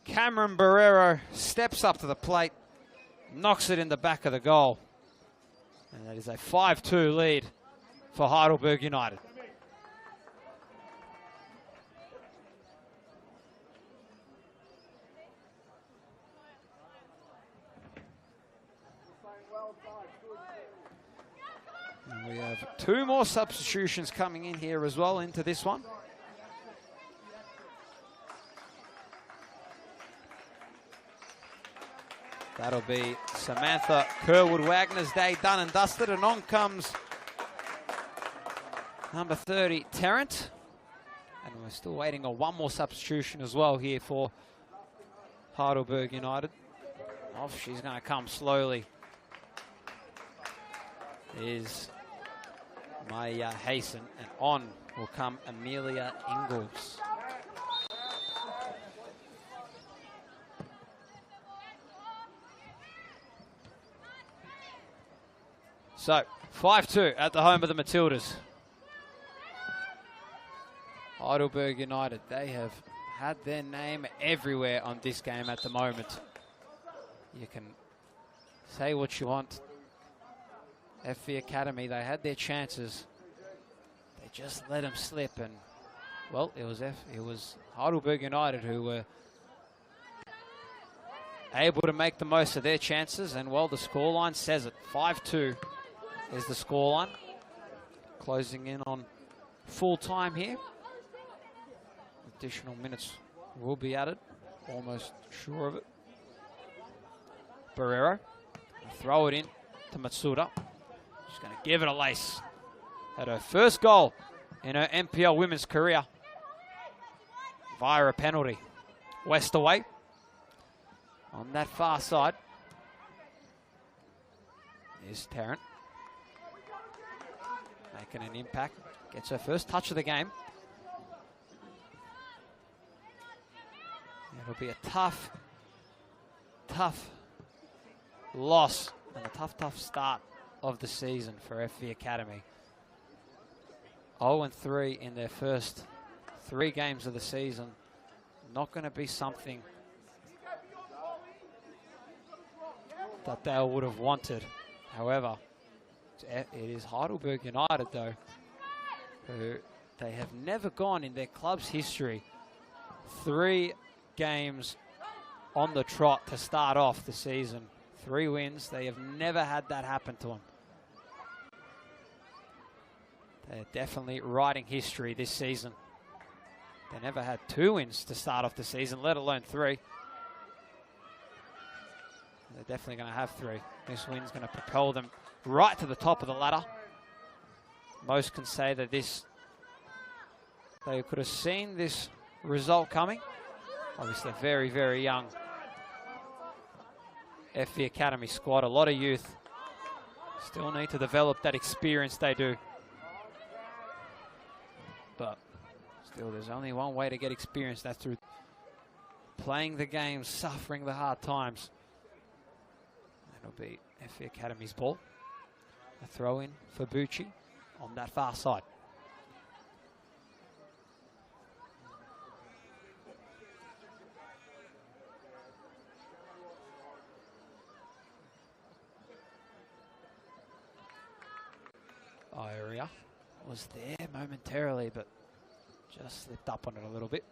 Cameron Barrero steps up to the plate, knocks it in the back of the goal. And that is a 5-2 lead for Heidelberg United. And we have two more substitutions coming in here as well into this one. That'll be Samantha Kerwood-Wagner's day done and dusted, and on comes number 30, Tarrant. And we're still waiting on one more substitution as well here for Heidelberg United. Off she's going to come slowly is Maya Hasten, and on will come Amelia Ingalls. So, 5-2 at the home of the Matildas. Heidelberg United, they have had their name everywhere on this game at the moment. You can say what you want. FV Academy, they had their chances. They just let them slip, and well, it was Heidelberg United who were able to make the most of their chances, and well, the scoreline says it. 5-2 is the scoreline. Closing in on full time here. Additional minutes will be added, almost sure of it. Barrero, throw it in to Matsuda. She's going to give it a lace. Had her first goal in her NPL women's career via a penalty. West away on that far side is Tarrant. Making an impact. Gets her first touch of the game. It'll be a tough loss and a tough start of the season for FV Academy. 0-3 in their first 3 games of the season. Not going to be something that they would have wanted. However, it is Heidelberg United, though, who they have never gone in their club's history 3 games on the trot to start off the season. 3 wins. They have never had that happen to them. They're definitely writing history this season. They never had 2 wins to start off the season, let alone 3. They're definitely going to have 3. This win's going to propel them right to the top of the ladder. Most can say that they could have seen this result coming. Obviously, a very, very young FV Academy squad, a lot of youth. Still need to develop that experience they do. But still, there's only one way to get experience. That's through playing the game, suffering the hard times. It'll be FV Academy's ball. A throw in for Bucci on that far side. Area was there momentarily, but just slipped up on it a little bit.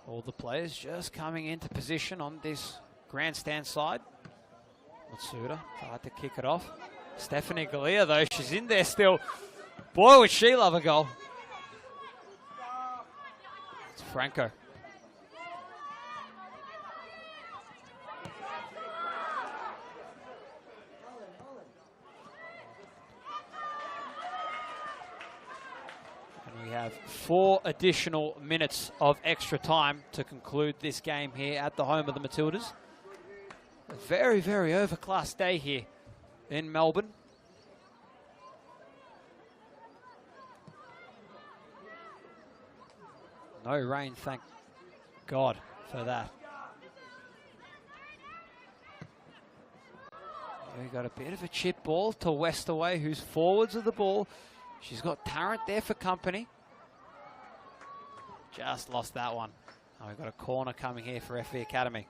All the players just coming into position on this grandstand side. Matsuda tried to kick it off. Stephanie Galea, though, she's in there still. Boy, would she love a goal. It's Franco. And we have 4 additional minutes of extra time to conclude this game here at the home of the Matildas. A very, very overclass day here in Melbourne. No rain, thank God for that. We got a bit of a chip ball to Westerway, who's forwards of the ball. She's got Tarrant there for company. Just lost that one. Oh, we've got a corner coming here for FV Academy.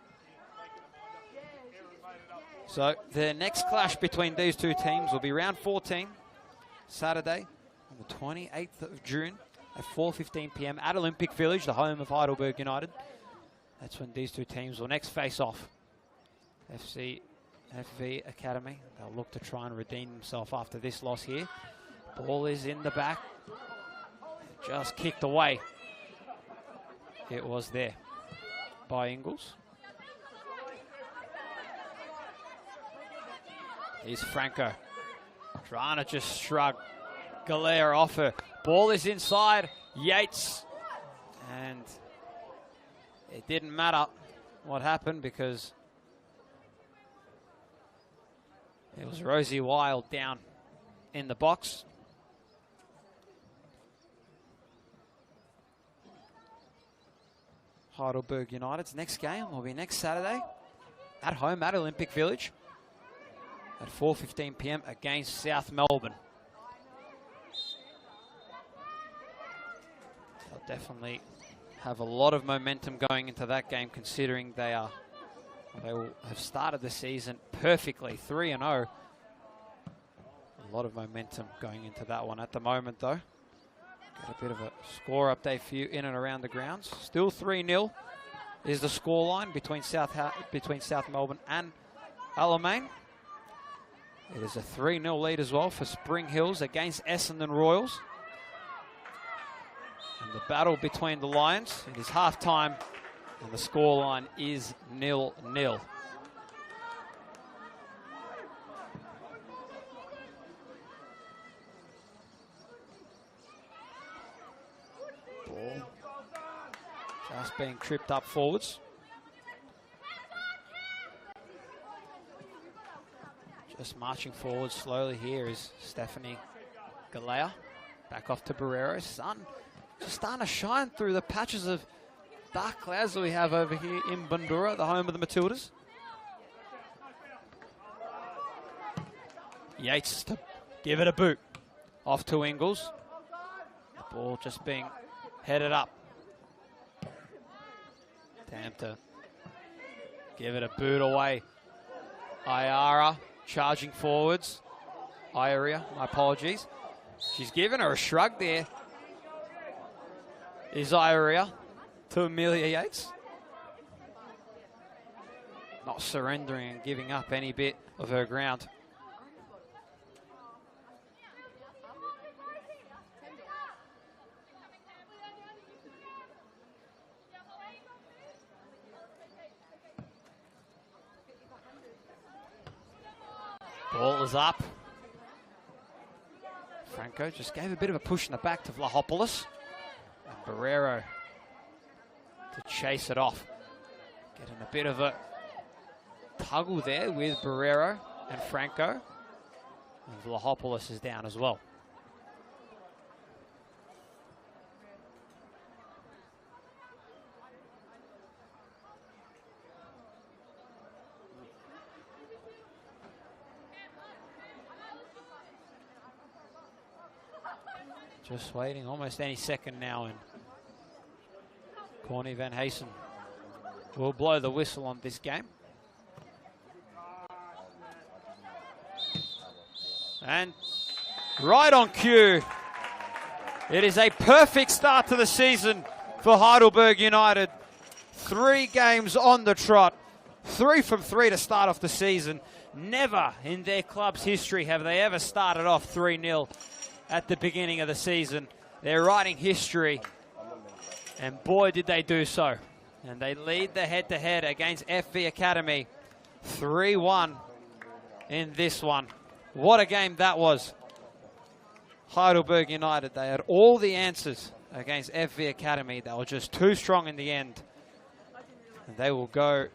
So the next clash between these 2 teams will be round 14, Saturday, on the 28th of June at 4:15 p.m. at Olympic Village, the home of Heidelberg United. That's when these 2 teams will next face off. FV Academy, they'll look to try and redeem themselves after this loss here. Ball is in the back, just kicked away. It was there by Ingles. Here's Franco, trying to just shrug Galea off her. Ball is inside, Yates, and it didn't matter what happened because it was Rosie Wild down in the box. Heidelberg United's next game will be next Saturday at home at Olympic Village at 4:15 p.m. against South Melbourne. They'll definitely have a lot of momentum going into that game, considering they will have started the season perfectly, 3-0. A lot of momentum going into that one at the moment, though. Got a bit of a score update for you in and around the grounds. Still 3-0 is the scoreline between South Melbourne and Alamein. It is a 3-0 lead as well for Spring Hills against Essendon Royals. And the battle between the Lions, it is half-time, and the scoreline is 0-0. Ball just being tripped up forwards. Just marching forward slowly here is Stephanie Galea. Back off to Barrero. Sun just starting to shine through the patches of dark clouds that we have over here in Bundoora, the home of the Matildas. Yates to give it a boot. Off to Ingles. The ball just being headed up. Tam to give it a boot away. Iara charging forwards. Iaria, my apologies. She's given her a shrug there. Is Iaria to Amelia Yates. Not surrendering and giving up any bit of her ground. Ball is up. Franco just gave a bit of a push in the back to Vlahopoulos. And Barrero to chase it off. Getting a bit of a tuggle there with Barrero and Franco. And Vlahopoulos is down as well. Just waiting almost any second now, and Corny Van Haysen will blow the whistle on this game. And right on cue, it is a perfect start to the season for Heidelberg United. 3 games on the trot, 3 from 3 to start off the season. Never in their club's history have they ever started off 3-0 at the beginning of the season. They're writing history, and boy did they do so. And they lead the head-to-head against FV Academy 3-1 in this one. What a game that was. Heidelberg United, they had all the answers against FV Academy. They were just too strong in the end. And they will go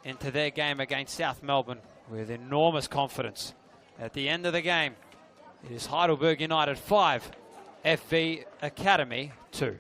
into their game against South Melbourne with enormous confidence. At the end of the game, it is Heidelberg United 5, FV Academy 2.